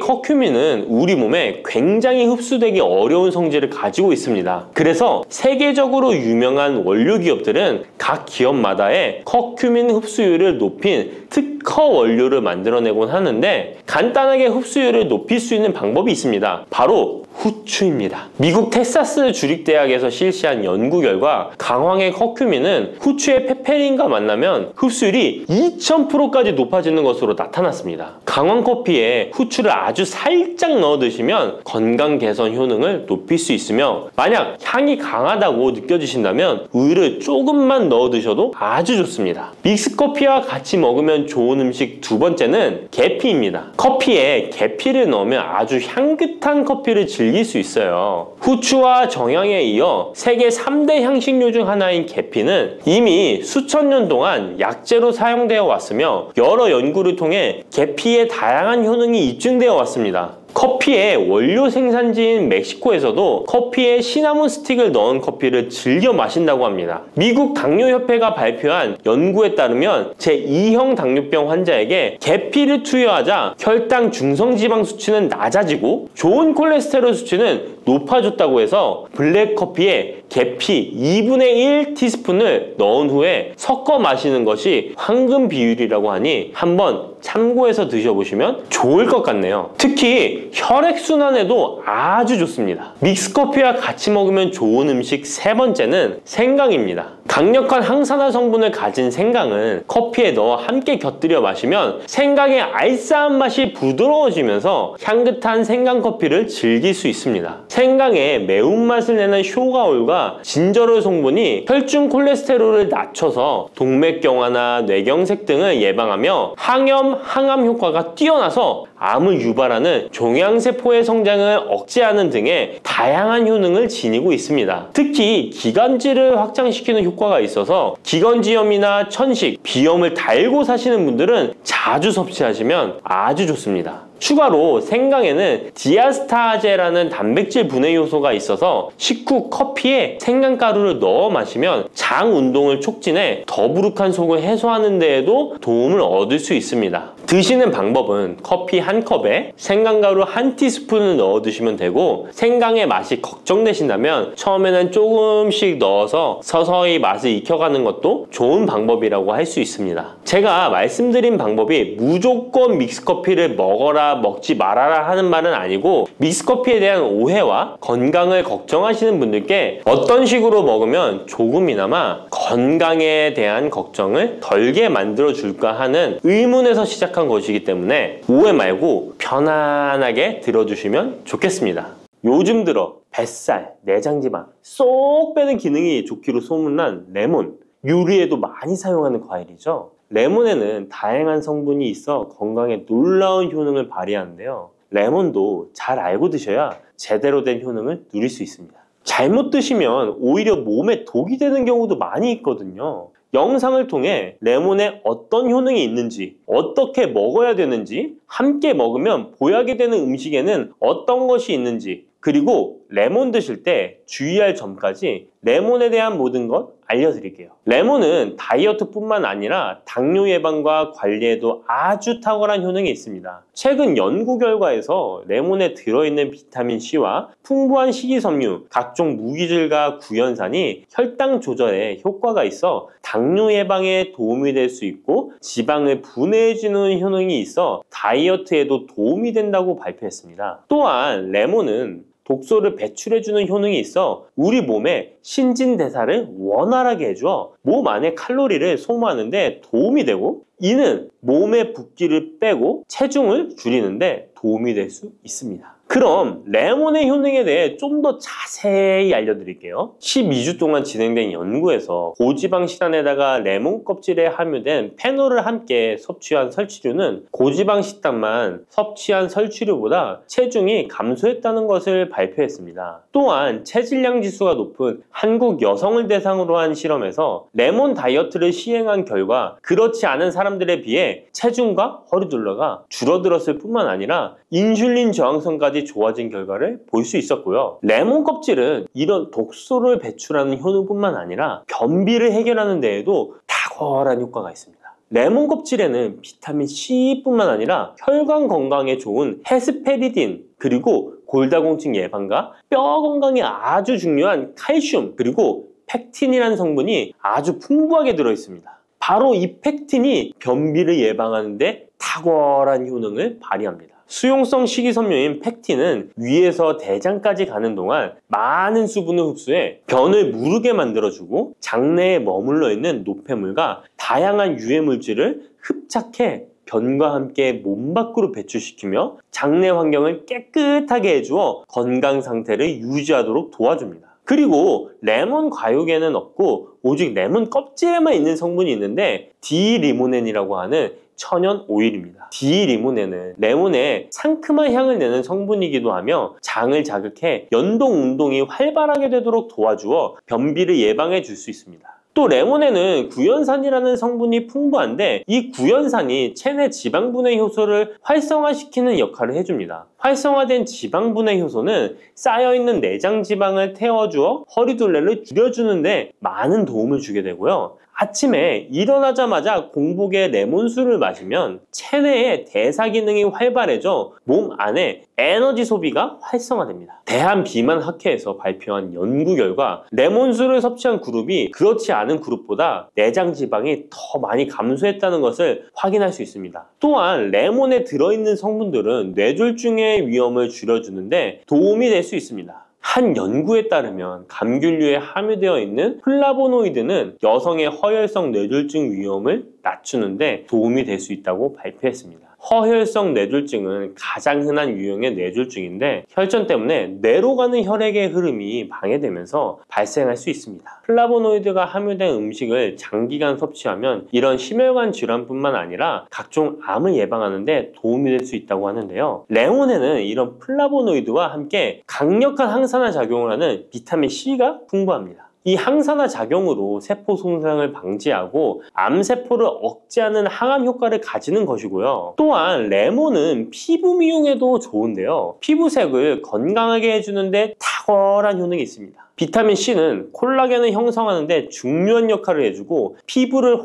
커큐민은 우리 몸에 굉장히 흡수되기 어려운 성질을 가지고 있습니다. 그래서 세계적으로 유명한 원료 기업들은 각 기업마다의 커큐민 흡수율을 높인 특허 원료를 만들어내곤 하는데 간단하게 흡수율을 높일 수 있는 방법이 있습니다. 바로 후추입니다. 미국 텍사스 주립대학에서 실시한 연구 결과 강황의 커큐민은 후추의 페페린과 만나면 흡수율이 2000%까지 높아지는 것으로 나타났습니다. 강황 커피에 후추를 아주 살짝 넣어 드시면 건강 개선 효능을 높일 수 있으며 만약 향이 강하다고 느껴지신다면 우유를 조금만 넣어 드셔도 아주 좋습니다. 믹스커피와 같이 먹으면 좋은 음식 두 번째는 계피입니다. 커피에 계피를 넣으면 아주 향긋한 커피를 즐길 수 있어요. 후추와 정향에 이어 세계 3대 향신료 중 하나인 계피는 이미 수천 년 동안 약재로 사용되어 왔으며 여러 연구를 통해 계피의 다양한 효능이 입증되어 왔습니다. 커피의 원료 생산지인 멕시코에서도 커피에 시나몬 스틱을 넣은 커피를 즐겨 마신다고 합니다. 미국 당뇨협회가 발표한 연구에 따르면 제2형 당뇨병 환자에게 계피를 투여하자 혈당 중성지방 수치는 낮아지고 좋은 콜레스테롤 수치는 높아졌다고 해서 블랙커피에 계피 2분의 1 티스푼을 넣은 후에 섞어 마시는 것이 황금 비율이라고 하니 한번 참고해서 드셔보시면 좋을 것 같네요. 특히 혈액순환에도 아주 좋습니다. 믹스커피와 같이 먹으면 좋은 음식 세 번째는 생강입니다. 강력한 항산화 성분을 가진 생강은 커피에 넣어 함께 곁들여 마시면 생강의 알싸한 맛이 부드러워지면서 향긋한 생강커피를 즐길 수 있습니다. 생강의 매운맛을 내는 쇼가올과 진저롤 성분이 혈중 콜레스테롤을 낮춰서 동맥경화나 뇌경색 등을 예방하며 항염, 항암 효과가 뛰어나서 암을 유발하는 종양세포의 성장을 억제하는 등의 다양한 효능을 지니고 있습니다. 특히 기관지를 확장시키는 효과가 있어서 기관지염이나 천식, 비염을 달고 사시는 분들은 자주 섭취하시면 아주 좋습니다. 추가로 생강에는 디아스타제라는 단백질 분해 요소가 있어서 식후 커피에 생강가루를 넣어 마시면 장 운동을 촉진해 더부룩한 속을 해소하는 데에도 도움을 얻을 수 있습니다. 드시는 방법은 커피 한 컵에 생강가루 한 티스푼을 넣어 드시면 되고, 생강의 맛이 걱정되신다면 처음에는 조금씩 넣어서 서서히 맛을 익혀가는 것도 좋은 방법이라고 할 수 있습니다. 제가 말씀드린 방법이 무조건 믹스커피를 먹어라 먹지 말아라 하는 말은 아니고, 믹스커피에 대한 오해와 건강을 걱정하시는 분들께 어떤 식으로 먹으면 조금이나마 건강에 대한 걱정을 덜게 만들어 줄까 하는 의문에서 시작한 것이기 때문에 오해 말고 편안하게 들어주시면 좋겠습니다. 요즘 들어 뱃살, 내장지방 쏙 빼는 기능이 좋기로 소문난 레몬, 요리에도 많이 사용하는 과일이죠. 레몬에는 다양한 성분이 있어 건강에 놀라운 효능을 발휘하는데요. 레몬도 잘 알고 드셔야 제대로 된 효능을 누릴 수 있습니다. 잘못 드시면 오히려 몸에 독이 되는 경우도 많이 있거든요. 영상을 통해 레몬에 어떤 효능이 있는지, 어떻게 먹어야 되는지, 함께 먹으면 보약이 되는 음식에는 어떤 것이 있는지, 그리고 레몬 드실 때 주의할 점까지 레몬에 대한 모든 것 알려드릴게요. 레몬은 다이어트뿐만 아니라 당뇨 예방과 관리에도 아주 탁월한 효능이 있습니다. 최근 연구 결과에서 레몬에 들어있는 비타민 C와 풍부한 식이섬유, 각종 무기질과 구연산이 혈당 조절에 효과가 있어 당뇨 예방에 도움이 될 수 있고, 지방을 분해해주는 효능이 있어 다이어트에도 도움이 된다고 발표했습니다. 또한 레몬은 독소를 배출해주는 효능이 있어 우리 몸의 신진대사를 원활하게 해줘 몸 안에 칼로리를 소모하는데 도움이 되고, 이는 몸의 붓기를 빼고 체중을 줄이는데 도움이 될 수 있습니다. 그럼 레몬의 효능에 대해 좀 더 자세히 알려드릴게요. 12주 동안 진행된 연구에서 고지방 식단에다가 레몬 껍질에 함유된 페놀을 함께 섭취한 설치류는 고지방 식단만 섭취한 설치류보다 체중이 감소했다는 것을 발표했습니다. 또한 체질량 지수가 높은 한국 여성을 대상으로 한 실험에서 레몬 다이어트를 시행한 결과 그렇지 않은 사람들에 비해 체중과 허리둘러가 줄어들었을 뿐만 아니라 인슐린 저항성까지 좋아진 결과를 볼 수 있었고요. 레몬 껍질은 이런 독소를 배출하는 효능뿐만 아니라 변비를 해결하는 데에도 탁월한 효과가 있습니다. 레몬 껍질에는 비타민 C뿐만 아니라 혈관 건강에 좋은 헤스페리딘, 그리고 골다공증 예방과 뼈 건강에 아주 중요한 칼슘, 그리고 팩틴이라는 성분이 아주 풍부하게 들어있습니다. 바로 이 팩틴이 변비를 예방하는 데 탁월한 효능을 발휘합니다. 수용성 식이섬유인 팩틴은 위에서 대장까지 가는 동안 많은 수분을 흡수해 변을 무르게 만들어주고, 장내에 머물러 있는 노폐물과 다양한 유해 물질을 흡착해 변과 함께 몸 밖으로 배출시키며 장내 환경을 깨끗하게 해주어 건강 상태를 유지하도록 도와줍니다. 그리고 레몬 과육에는 없고 오직 레몬 껍질에만 있는 성분이 있는데 디리모넨이라고 하는 천연 오일입니다. 디리모넨은 레몬의 상큼한 향을 내는 성분이기도 하며 장을 자극해 연동 운동이 활발하게 되도록 도와주어 변비를 예방해 줄 수 있습니다. 또 레몬에는 구연산이라는 성분이 풍부한데, 이 구연산이 체내 지방분해 효소를 활성화시키는 역할을 해줍니다. 활성화된 지방분해 효소는 쌓여있는 내장 지방을 태워주어 허리둘레를 줄여주는데 많은 도움을 주게 되고요. 아침에 일어나자마자 공복에 레몬수를 마시면 체내의 대사 기능이 활발해져 몸 안에 에너지 소비가 활성화됩니다. 대한비만학회에서 발표한 연구 결과 레몬수를 섭취한 그룹이 그렇지 않은 그룹보다 내장 지방이 더 많이 감소했다는 것을 확인할 수 있습니다. 또한 레몬에 들어있는 성분들은 뇌졸중의 위험을 줄여주는데 도움이 될 수 있습니다. 한 연구에 따르면 감귤류에 함유되어 있는 플라보노이드는 여성의 허혈성 뇌졸중 위험을 낮추는데 도움이 될 수 있다고 발표했습니다. 허혈성 뇌졸중은 가장 흔한 유형의 뇌졸중인데 혈전 때문에 뇌로 가는 혈액의 흐름이 방해되면서 발생할 수 있습니다. 플라보노이드가 함유된 음식을 장기간 섭취하면 이런 심혈관 질환뿐만 아니라 각종 암을 예방하는 데 도움이 될 수 있다고 하는데요. 레몬에는 이런 플라보노이드와 함께 강력한 항산화 작용을 하는 비타민 C가 풍부합니다. 이 항산화 작용으로 세포 손상을 방지하고 암세포를 억제하는 항암 효과를 가지는 것이고요. 또한 레몬은 피부 미용에도 좋은데요. 피부색을 건강하게 해주는데 탁월한 효능이 있습니다. 비타민 C는 콜라겐을 형성하는 데 중요한 역할을 해주고 피부를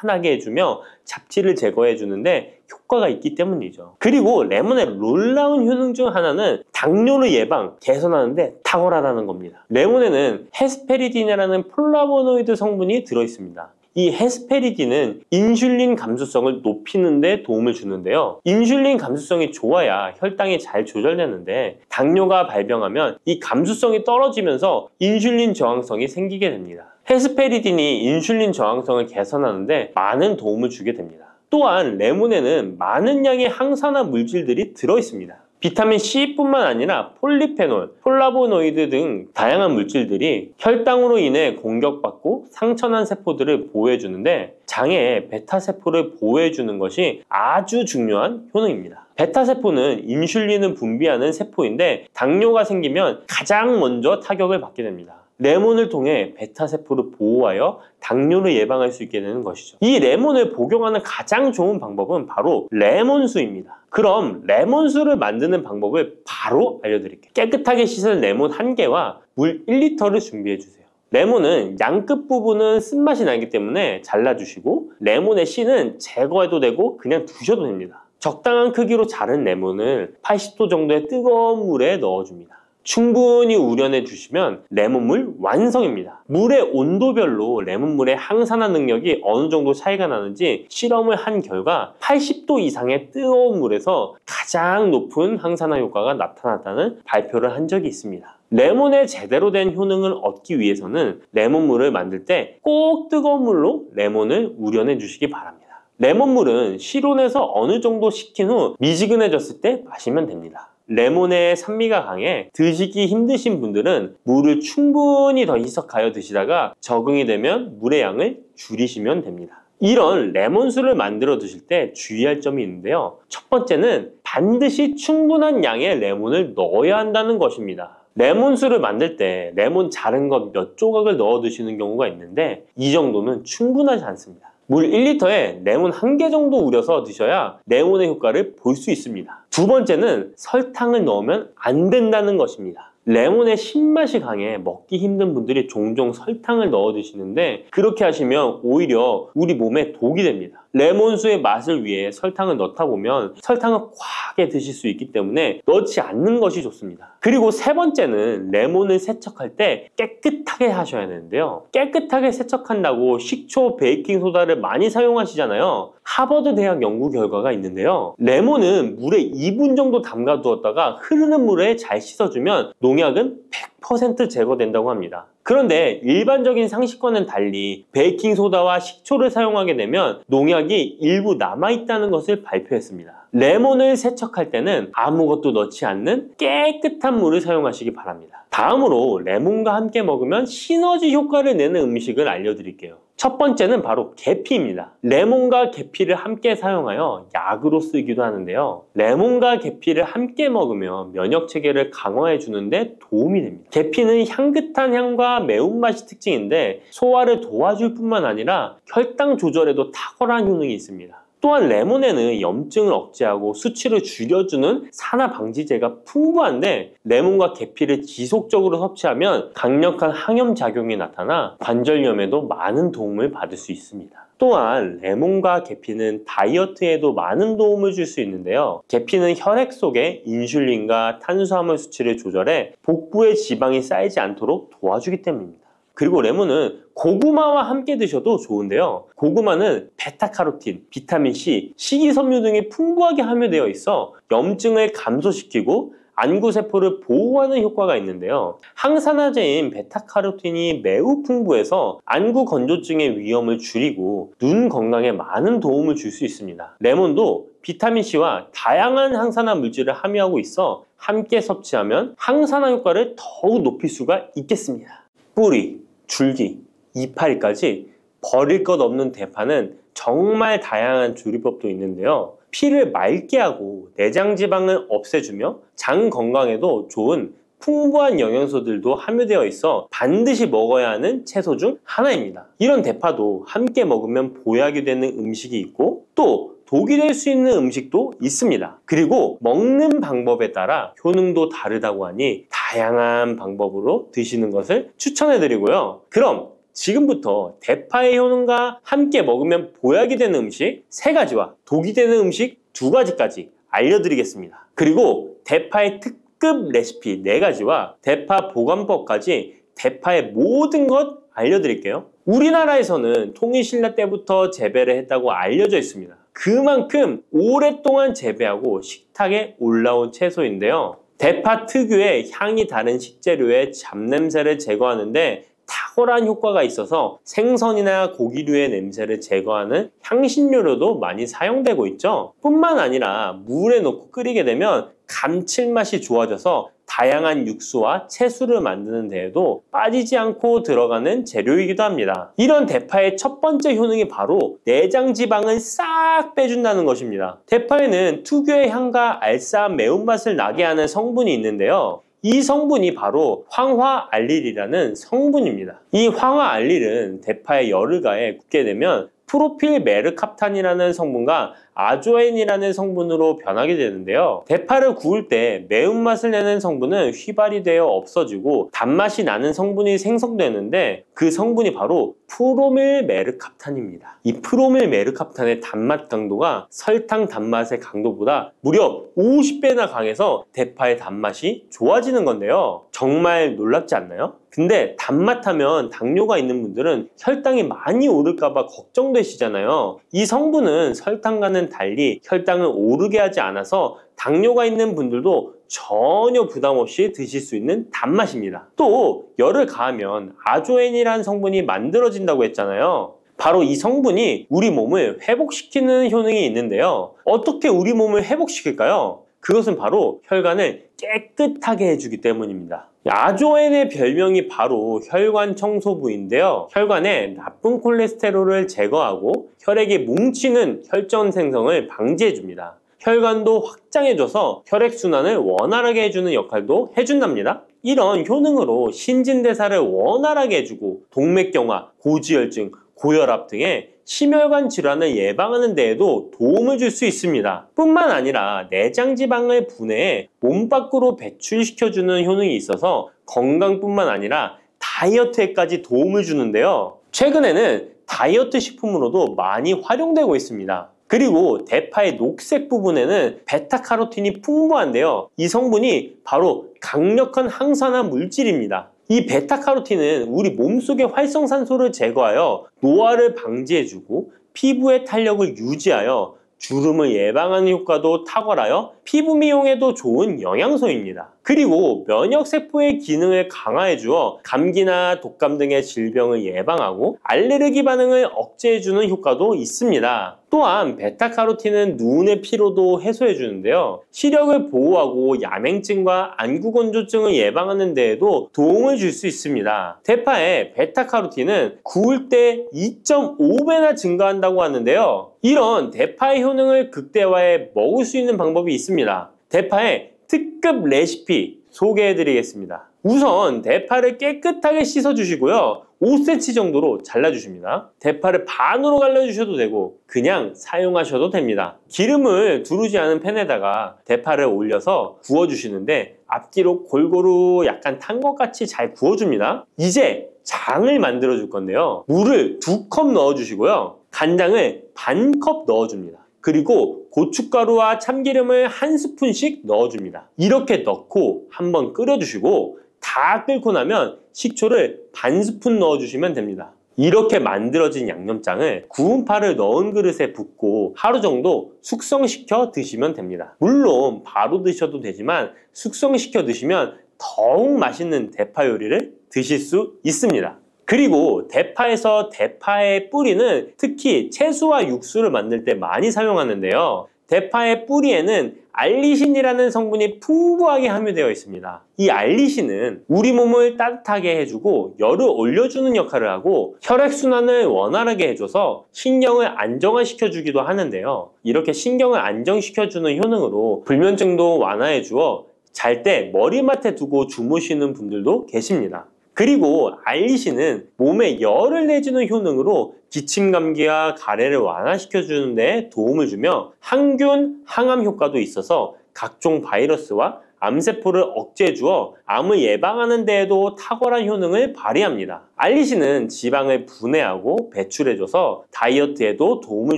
환하게 해주며 잡티를 제거해 주는데 효과가 있기 때문이죠. 그리고 레몬의 놀라운 효능 중 하나는 당뇨를 예방, 개선하는데 탁월하다는 겁니다. 레몬에는 헤스페리딘이라는 플라보노이드 성분이 들어있습니다. 이 헤스페리딘은 인슐린 감수성을 높이는 데 도움을 주는데요. 인슐린 감수성이 좋아야 혈당이 잘 조절되는데 당뇨가 발병하면 이 감수성이 떨어지면서 인슐린 저항성이 생기게 됩니다. 헤스페리딘이 인슐린 저항성을 개선하는데 많은 도움을 주게 됩니다. 또한 레몬에는 많은 양의 항산화 물질들이 들어있습니다. 비타민 C뿐만 아니라 폴리페놀, 플라보노이드 등 다양한 물질들이 혈당으로 인해 공격받고 상처난 세포들을 보호해주는데 장의 베타세포를 보호해주는 것이 아주 중요한 효능입니다. 베타세포는 인슐린을 분비하는 세포인데 당뇨가 생기면 가장 먼저 타격을 받게 됩니다. 레몬을 통해 베타세포를 보호하여 당뇨를 예방할 수 있게 되는 것이죠. 이 레몬을 복용하는 가장 좋은 방법은 바로 레몬수입니다. 그럼 레몬수를 만드는 방법을 바로 알려드릴게요. 깨끗하게 씻은 레몬 1개와 물 1리터를 준비해주세요. 레몬은 양끝 부분은 쓴맛이 나기 때문에 잘라주시고 레몬의 씨는 제거해도 되고 그냥 두셔도 됩니다. 적당한 크기로 자른 레몬을 80도 정도의 뜨거운 물에 넣어줍니다. 충분히 우려내 주시면 레몬물 완성입니다. 물의 온도별로 레몬물의 항산화 능력이 어느 정도 차이가 나는지 실험을 한 결과 80도 이상의 뜨거운 물에서 가장 높은 항산화 효과가 나타났다는 발표를 한 적이 있습니다. 레몬의 제대로 된 효능을 얻기 위해서는 레몬물을 만들 때 꼭 뜨거운 물로 레몬을 우려내 주시기 바랍니다. 레몬물은 실온에서 어느 정도 식힌 후 미지근해졌을 때 마시면 됩니다. 레몬의 산미가 강해 드시기 힘드신 분들은 물을 충분히 더 희석하여 드시다가 적응이 되면 물의 양을 줄이시면 됩니다. 이런 레몬수를 만들어 드실 때 주의할 점이 있는데요. 첫 번째는 반드시 충분한 양의 레몬을 넣어야 한다는 것입니다. 레몬수를 만들 때 레몬 자른 것 몇 조각을 넣어 드시는 경우가 있는데 이 정도는 충분하지 않습니다. 물 1리터에 레몬 1개 정도 우려서 드셔야 레몬의 효과를 볼 수 있습니다. 두 번째는 설탕을 넣으면 안 된다는 것입니다. 레몬의 신맛이 강해 먹기 힘든 분들이 종종 설탕을 넣어 드시는데 그렇게 하시면 오히려 우리 몸에 독이 됩니다. 레몬수의 맛을 위해 설탕을 넣다 보면 설탕을 과하게 드실 수 있기 때문에 넣지 않는 것이 좋습니다. 그리고 세 번째는 레몬을 세척할 때 깨끗하게 하셔야 되는데요. 깨끗하게 세척한다고 식초, 베이킹소다를 많이 사용하시잖아요. 하버드 대학 연구 결과가 있는데요. 레몬은 물에 2분 정도 담가 두었다가 흐르는 물에 잘 씻어주면 농약은 100% 제거된다고 합니다. 그런데 일반적인 상식과는 달리 베이킹소다와 식초를 사용하게 되면 농약이 일부 남아있다는 것을 발표했습니다. 레몬을 세척할 때는 아무것도 넣지 않는 깨끗한 물을 사용하시기 바랍니다. 다음으로 레몬과 함께 먹으면 시너지 효과를 내는 음식을 알려드릴게요. 첫 번째는 바로 계피입니다. 레몬과 계피를 함께 사용하여 약으로 쓰기도 하는데요. 레몬과 계피를 함께 먹으면 면역 체계를 강화해 주는데 도움이 됩니다. 계피는 향긋한 향과 매운맛이 특징인데 소화를 도와줄 뿐만 아니라 혈당 조절에도 탁월한 효능이 있습니다. 또한 레몬에는 염증을 억제하고 수치를 줄여주는 산화 방지제가 풍부한데 레몬과 계피를 지속적으로 섭취하면 강력한 항염 작용이 나타나 관절염에도 많은 도움을 받을 수 있습니다. 또한 레몬과 계피는 다이어트에도 많은 도움을 줄 수 있는데요. 계피는 혈액 속의 인슐린과 탄수화물 수치를 조절해 복부의 지방이 쌓이지 않도록 도와주기 때문입니다. 그리고 레몬은 고구마와 함께 드셔도 좋은데요. 고구마는 베타카로틴, 비타민C, 식이섬유 등이 풍부하게 함유되어 있어 염증을 감소시키고 안구세포를 보호하는 효과가 있는데요. 항산화제인 베타카로틴이 매우 풍부해서 안구 건조증의 위험을 줄이고 눈 건강에 많은 도움을 줄 수 있습니다. 레몬도 비타민C와 다양한 항산화 물질을 함유하고 있어 함께 섭취하면 항산화 효과를 더욱 높일 수가 있겠습니다. 뿌리, 줄기, 이파리까지 버릴 것 없는 대파는 정말 다양한 조리법도 있는데요. 피를 맑게 하고 내장 지방을 없애주며 장 건강에도 좋은 풍부한 영양소들도 함유되어 있어 반드시 먹어야 하는 채소 중 하나입니다. 이런 대파도 함께 먹으면 보약이 되는 음식이 있고 또 독이 될 수 있는 음식도 있습니다. 그리고 먹는 방법에 따라 효능도 다르다고 하니 다양한 방법으로 드시는 것을 추천해 드리고요. 그럼 지금부터 대파의 효능과 함께 먹으면 보약이 되는 음식 3가지와 독이 되는 음식 2가지까지 알려드리겠습니다. 그리고 대파의 특급 레시피 4가지와 대파 보관법까지 대파의 모든 것 알려드릴게요. 우리나라에서는 통일신라 때부터 재배를 했다고 알려져 있습니다. 그만큼 오랫동안 재배하고 식탁에 올라온 채소인데요. 대파 특유의 향이 다른 식재료의 잡냄새를 제거하는데 탁월한 효과가 있어서 생선이나 고기류의 냄새를 제거하는 향신료로도 많이 사용되고 있죠. 뿐만 아니라 물에 넣고 끓이게 되면 감칠맛이 좋아져서 다양한 육수와 채소를 만드는 데에도 빠지지 않고 들어가는 재료이기도 합니다. 이런 대파의 첫 번째 효능이 바로 내장 지방을 싹 빼준다는 것입니다. 대파에는 특유의 향과 알싸한 매운맛을 나게 하는 성분이 있는데요. 이 성분이 바로 황화알릴이라는 성분입니다. 이 황화알릴은 대파에 열을 가해 굽게 되면 프로필 메르캅탄이라는 성분과 아조엔이라는 성분으로 변하게 되는데요. 대파를 구울 때 매운맛을 내는 성분은 휘발이 되어 없어지고 단맛이 나는 성분이 생성되는데 그 성분이 바로 프로밀 메르캅탄입니다. 이 프로밀 메르캅탄의 단맛 강도가 설탕 단맛의 강도보다 무려 50배나 강해서 대파의 단맛이 좋아지는 건데요. 정말 놀랍지 않나요? 근데 단맛 하면 당뇨가 있는 분들은 혈당이 많이 오를까봐 걱정되시잖아요. 이 성분은 설탕과는 달리 혈당을 오르게 하지 않아서 당뇨가 있는 분들도 전혀 부담 없이 드실 수 있는 단맛입니다. 또 열을 가하면 아조엔이라는 성분이 만들어진다고 했잖아요. 바로 이 성분이 우리 몸을 회복시키는 효능이 있는데요. 어떻게 우리 몸을 회복시킬까요? 그것은 바로 혈관을 깨끗하게 해주기 때문입니다. 아조엔의 별명이 바로 혈관 청소부인데요. 혈관에 나쁜 콜레스테롤을 제거하고 혈액이 뭉치는 혈전 생성을 방지해줍니다. 혈관도 확장해줘서 혈액순환을 원활하게 해주는 역할도 해준답니다. 이런 효능으로 신진대사를 원활하게 해주고 동맥경화, 고지혈증, 고혈압 등의 심혈관 질환을 예방하는 데에도 도움을 줄 수 있습니다. 뿐만 아니라 내장지방을 분해해 몸 밖으로 배출시켜주는 효능이 있어서 건강뿐만 아니라 다이어트에까지 도움을 주는데요. 최근에는 다이어트 식품으로도 많이 활용되고 있습니다. 그리고 대파의 녹색 부분에는 베타카로틴이 풍부한데요. 이 성분이 바로 강력한 항산화 물질입니다. 이 베타카로틴은 우리 몸속의 활성산소를 제거하여 노화를 방지해주고 피부의 탄력을 유지하여 주름을 예방하는 효과도 탁월하여 피부 미용에도 좋은 영양소입니다. 그리고 면역세포의 기능을 강화해주어 감기나 독감 등의 질병을 예방하고 알레르기 반응을 억제해주는 효과도 있습니다. 또한 베타카로틴은 눈의 피로도 해소해주는데요. 시력을 보호하고 야맹증과 안구건조증을 예방하는 데에도 도움을 줄 수 있습니다. 대파의 베타카로틴은 구울 때 2.5배나 증가한다고 하는데요. 이런 대파의 효능을 극대화해 먹을 수 있는 방법이 있습니다. 대파의 특급 레시피 소개해드리겠습니다. 우선 대파를 깨끗하게 씻어주시고요. 5cm 정도로 잘라주십니다. 대파를 반으로 갈라주셔도 되고 그냥 사용하셔도 됩니다. 기름을 두르지 않은 팬에다가 대파를 올려서 구워주시는데 앞뒤로 골고루 약간 탄 것 같이 잘 구워줍니다. 이제 장을 만들어 줄 건데요. 물을 2컵 넣어주시고요. 간장을 반컵 넣어줍니다. 그리고 고춧가루와 참기름을 1스푼씩 넣어줍니다. 이렇게 넣고 한번 끓여주시고 다 끓고 나면 식초를 반스푼 넣어주시면 됩니다. 이렇게 만들어진 양념장을 구운 파를 넣은 그릇에 붓고 하루 정도 숙성시켜 드시면 됩니다. 물론 바로 드셔도 되지만 숙성시켜 드시면 더욱 맛있는 대파 요리를 드실 수 있습니다. 그리고 대파에서 대파의 뿌리는 특히 채소와 육수를 만들 때 많이 사용하는데요. 대파의 뿌리에는 알리신이라는 성분이 풍부하게 함유되어 있습니다. 이 알리신은 우리 몸을 따뜻하게 해주고 열을 올려주는 역할을 하고 혈액순환을 원활하게 해줘서 신경을 안정화시켜주기도 하는데요. 이렇게 신경을 안정시켜주는 효능으로 불면증도 완화해주어 잘 때 머리맡에 두고 주무시는 분들도 계십니다. 그리고 알리신은 몸에 열을 내주는 효능으로 기침 감기와 가래를 완화시켜주는 데 도움을 주며 항균, 항암 효과도 있어서 각종 바이러스와 암세포를 억제해 주어 암을 예방하는 데에도 탁월한 효능을 발휘합니다. 알리신은 지방을 분해하고 배출해줘서 다이어트에도 도움을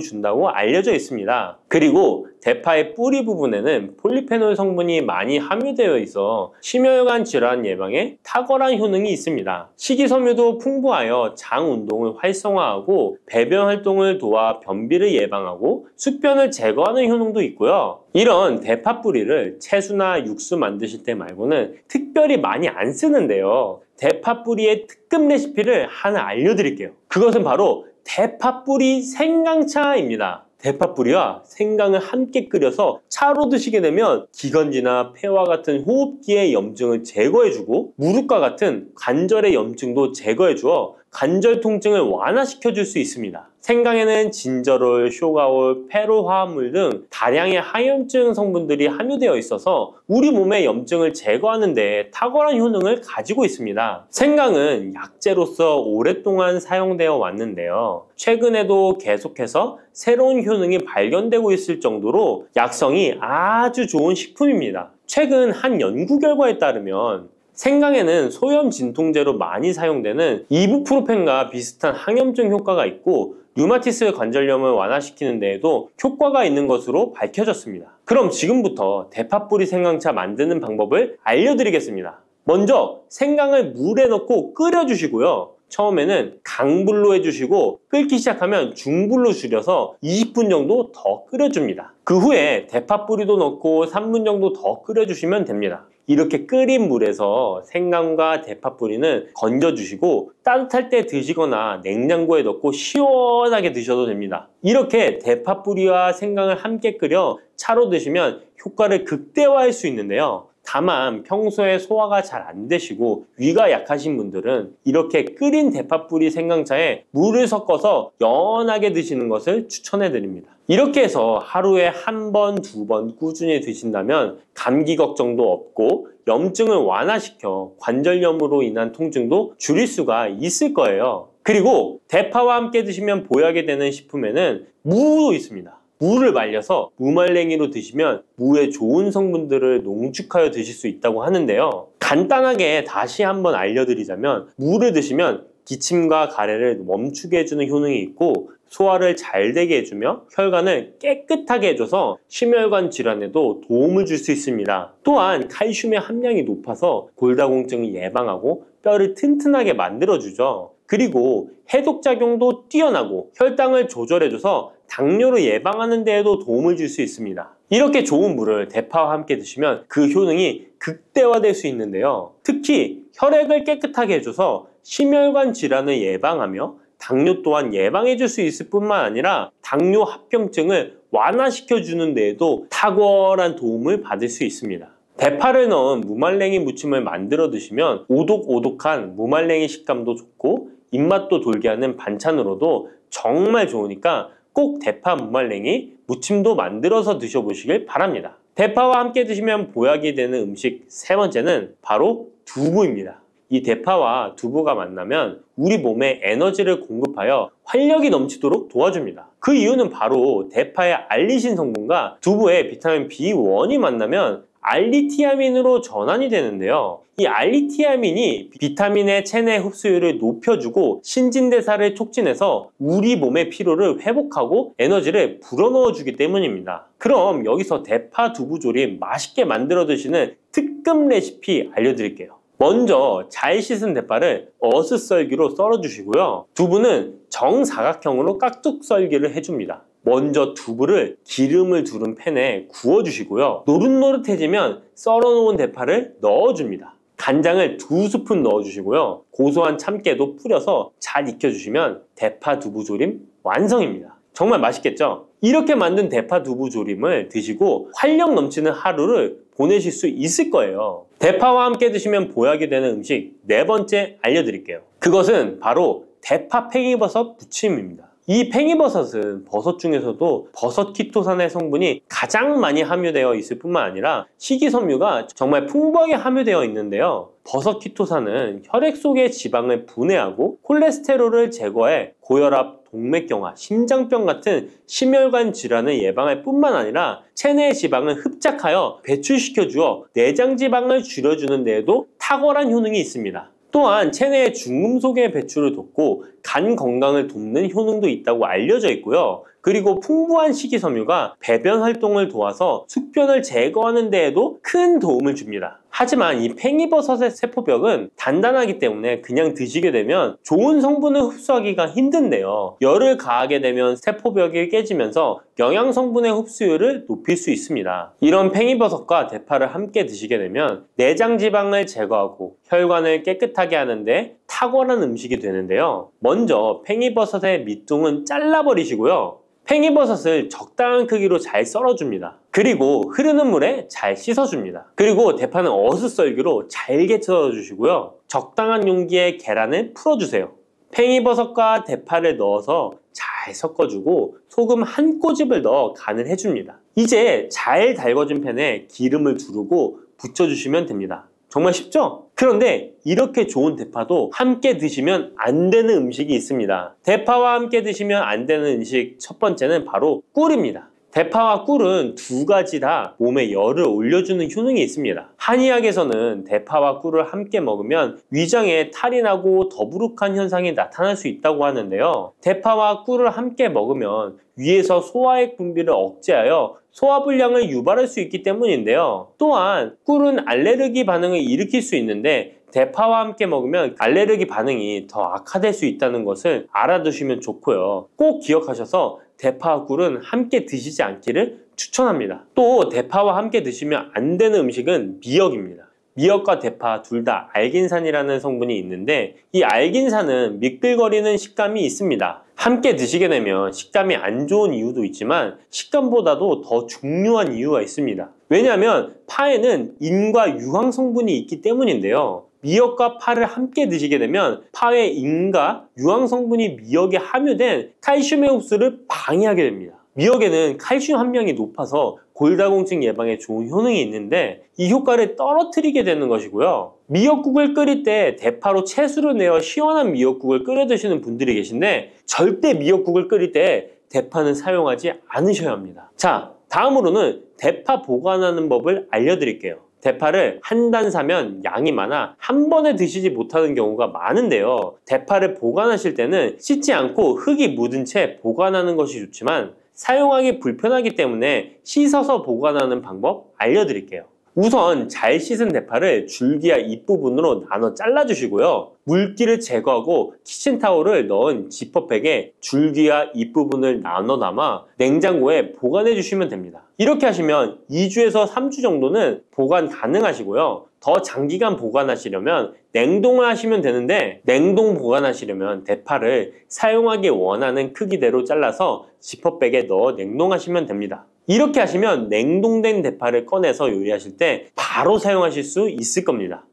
준다고 알려져 있습니다. 그리고 대파의 뿌리 부분에는 폴리페놀 성분이 많이 함유되어 있어 심혈관 질환 예방에 탁월한 효능이 있습니다. 식이섬유도 풍부하여 장 운동을 활성화하고 배변 활동을 도와 변비를 예방하고 숙변을 제거하는 효능도 있고요. 이런 대파 뿌리를 채소나 육수 만드실 때 말고는 특별히 많이 안 쓰는데요. 대파 뿌리의 특급 레시피를 하나 알려드릴게요. 그것은 바로 대파 뿌리 생강차입니다. 대파 뿌리와 생강을 함께 끓여서 차로 드시게 되면 기관지나 폐와 같은 호흡기의 염증을 제거해주고 무릎과 같은 관절의 염증도 제거해주어 관절 통증을 완화시켜 줄 수 있습니다. 생강에는 진저롤, 쇼가올, 페로 화합물 등 다량의 항염증 성분들이 함유되어 있어서 우리 몸의 염증을 제거하는 데 탁월한 효능을 가지고 있습니다. 생강은 약재로서 오랫동안 사용되어 왔는데요. 최근에도 계속해서 새로운 효능이 발견되고 있을 정도로 약성이 아주 좋은 식품입니다. 최근 한 연구 결과에 따르면 생강에는 소염 진통제로 많이 사용되는 이부프로펜과 비슷한 항염증 효과가 있고 류마티스 관절염을 완화시키는 데에도 효과가 있는 것으로 밝혀졌습니다. 그럼 지금부터 대파 뿌리 생강차 만드는 방법을 알려드리겠습니다. 먼저 생강을 물에 넣고 끓여주시고요. 처음에는 강불로 해주시고 끓기 시작하면 중불로 줄여서 20분 정도 더 끓여줍니다. 그 후에 대파 뿌리도 넣고 3분 정도 더 끓여주시면 됩니다. 이렇게 끓인 물에서 생강과 대파 뿌리는 건져주시고 따뜻할 때 드시거나 냉장고에 넣고 시원하게 드셔도 됩니다. 이렇게 대파 뿌리와 생강을 함께 끓여 차로 드시면 효과를 극대화할 수 있는데요. 다만 평소에 소화가 잘 안 되시고 위가 약하신 분들은 이렇게 끓인 대파 뿌리 생강차에 물을 섞어서 연하게 드시는 것을 추천해 드립니다. 이렇게 해서 하루에 한 번, 두 번 꾸준히 드신다면 감기 걱정도 없고 염증을 완화시켜 관절염으로 인한 통증도 줄일 수가 있을 거예요. 그리고 대파와 함께 드시면 보약이 되는 식품에는 무도 있습니다. 무를 말려서 무말랭이로 드시면 무의 좋은 성분들을 농축하여 드실 수 있다고 하는데요. 간단하게 다시 한번 알려드리자면 무를 드시면 기침과 가래를 멈추게 해주는 효능이 있고 소화를 잘 되게 해주며 혈관을 깨끗하게 해줘서 심혈관 질환에도 도움을 줄 수 있습니다. 또한 칼슘의 함량이 높아서 골다공증을 예방하고 뼈를 튼튼하게 만들어주죠. 그리고 해독작용도 뛰어나고 혈당을 조절해줘서 당뇨를 예방하는 데에도 도움을 줄 수 있습니다. 이렇게 좋은 물을 대파와 함께 드시면 그 효능이 극대화될 수 있는데요. 특히 혈액을 깨끗하게 해줘서 심혈관 질환을 예방하며 당뇨 또한 예방해 줄 수 있을 뿐만 아니라 당뇨 합병증을 완화시켜 주는 데에도 탁월한 도움을 받을 수 있습니다. 대파를 넣은 무말랭이 무침을 만들어 드시면 오독오독한 무말랭이 식감도 좋고 입맛도 돌게 하는 반찬으로도 정말 좋으니까 꼭 대파 무말랭이 무침도 만들어서 드셔보시길 바랍니다. 대파와 함께 드시면 보약이 되는 음식 세 번째는 바로 두부입니다. 이 대파와 두부가 만나면 우리 몸에 에너지를 공급하여 활력이 넘치도록 도와줍니다. 그 이유는 바로 대파의 알리신 성분과 두부의 비타민 B1이 만나면 알리티아민으로 전환이 되는데요. 이 알리티아민이 비타민의 체내 흡수율을 높여주고 신진대사를 촉진해서 우리 몸의 피로를 회복하고 에너지를 불어넣어 주기 때문입니다. 그럼 여기서 대파 두부조림 맛있게 만들어 드시는 특급 레시피 알려드릴게요. 먼저 잘 씻은 대파를 어슷썰기로 썰어 주시고요. 두부는 정사각형으로 깍둑 썰기를 해줍니다. 먼저 두부를 기름을 두른 팬에 구워주시고요. 노릇노릇해지면 썰어놓은 대파를 넣어줍니다. 간장을 2스푼 넣어주시고요. 고소한 참깨도 뿌려서 잘 익혀주시면 대파 두부조림 완성입니다. 정말 맛있겠죠? 이렇게 만든 대파 두부조림을 드시고 활력 넘치는 하루를 보내실 수 있을 거예요. 대파와 함께 드시면 보약이 되는 음식 네 번째 알려드릴게요. 그것은 바로 대파 팽이버섯 무침입니다. 이 팽이버섯은 버섯 중에서도 버섯 키토산의 성분이 가장 많이 함유되어 있을 뿐만 아니라 식이섬유가 정말 풍부하게 함유되어 있는데요. 버섯 키토산은 혈액 속의 지방을 분해하고 콜레스테롤을 제거해 고혈압, 동맥경화, 심장병 같은 심혈관 질환을 예방할 뿐만 아니라 체내의 지방을 흡착하여 배출시켜 주어 내장 지방을 줄여주는 데에도 탁월한 효능이 있습니다. 또한 체내의 중금속의 배출을 돕고 간 건강을 돕는 효능도 있다고 알려져 있고요. 그리고 풍부한 식이섬유가 배변 활동을 도와서 숙변을 제거하는 데에도 큰 도움을 줍니다. 하지만 이 팽이버섯의 세포벽은 단단하기 때문에 그냥 드시게 되면 좋은 성분을 흡수하기가 힘든데요. 열을 가하게 되면 세포벽이 깨지면서 영양 성분의 흡수율을 높일 수 있습니다. 이런 팽이버섯과 대파를 함께 드시게 되면 내장 지방을 제거하고 혈관을 깨끗하게 하는데 탁월한 음식이 되는데요. 먼저 팽이버섯의 밑둥은 잘라버리시고요. 팽이버섯을 적당한 크기로 잘 썰어줍니다. 그리고 흐르는 물에 잘 씻어줍니다. 그리고 대파는 어슷썰기로 잘게 썰어주시고요. 적당한 용기에 계란을 풀어주세요. 팽이버섯과 대파를 넣어서 잘 섞어주고 소금 한 꼬집을 넣어 간을 해줍니다. 이제 잘 달궈진 팬에 기름을 두르고 부쳐주시면 됩니다. 정말 쉽죠? 그런데 이렇게 좋은 대파도 함께 드시면 안 되는 음식이 있습니다. 대파와 함께 드시면 안 되는 음식 첫 번째는 바로 꿀입니다. 대파와 꿀은 두 가지 다 몸에 열을 올려주는 효능이 있습니다. 한의학에서는 대파와 꿀을 함께 먹으면 위장에 탈이 나고 더부룩한 현상이 나타날 수 있다고 하는데요. 대파와 꿀을 함께 먹으면 위에서 소화액 분비를 억제하여 소화불량을 유발할 수 있기 때문인데요. 또한 꿀은 알레르기 반응을 일으킬 수 있는데 대파와 함께 먹으면 알레르기 반응이 더 악화될 수 있다는 것을 알아두시면 좋고요. 꼭 기억하셔서 대파와 꿀은 함께 드시지 않기를 추천합니다. 또 대파와 함께 드시면 안 되는 음식은 미역입니다. 미역과 대파 둘 다 알긴산이라는 성분이 있는데 이 알긴산은 미끌거리는 식감이 있습니다. 함께 드시게 되면 식감이 안 좋은 이유도 있지만 식감보다도 더 중요한 이유가 있습니다. 왜냐하면 파에는 인과 유황 성분이 있기 때문인데요. 미역과 파를 함께 드시게 되면 파의 인과 유황 성분이 미역에 함유된 칼슘의 흡수를 방해하게 됩니다. 미역에는 칼슘 함량이 높아서 골다공증 예방에 좋은 효능이 있는데 이 효과를 떨어뜨리게 되는 것이고요. 미역국을 끓일 때 대파로 채수를 내어 시원한 미역국을 끓여 드시는 분들이 계신데 절대 미역국을 끓일 때 대파는 사용하지 않으셔야 합니다. 자, 다음으로는 대파 보관하는 법을 알려드릴게요. 대파를 한 단 사면 양이 많아 한 번에 드시지 못하는 경우가 많은데요. 대파를 보관하실 때는 씻지 않고 흙이 묻은 채 보관하는 것이 좋지만 사용하기 불편하기 때문에 씻어서 보관하는 방법 알려드릴게요. 우선 잘 씻은 대파를 줄기와 잎부분으로 나눠 잘라주시고요. 물기를 제거하고 키친타올을 넣은 지퍼백에 줄기와 잎부분을 나눠 담아 냉장고에 보관해 주시면 됩니다. 이렇게 하시면 2주에서 3주 정도는 보관 가능하시고요. 더 장기간 보관하시려면 냉동을 하시면 되는데 냉동 보관하시려면 대파를 사용하기 원하는 크기대로 잘라서 지퍼백에 넣어 냉동하시면 됩니다. 이렇게 하시면 냉동된 대파를 꺼내서 요리하실 때 바로 사용하실 수 있을 겁니다.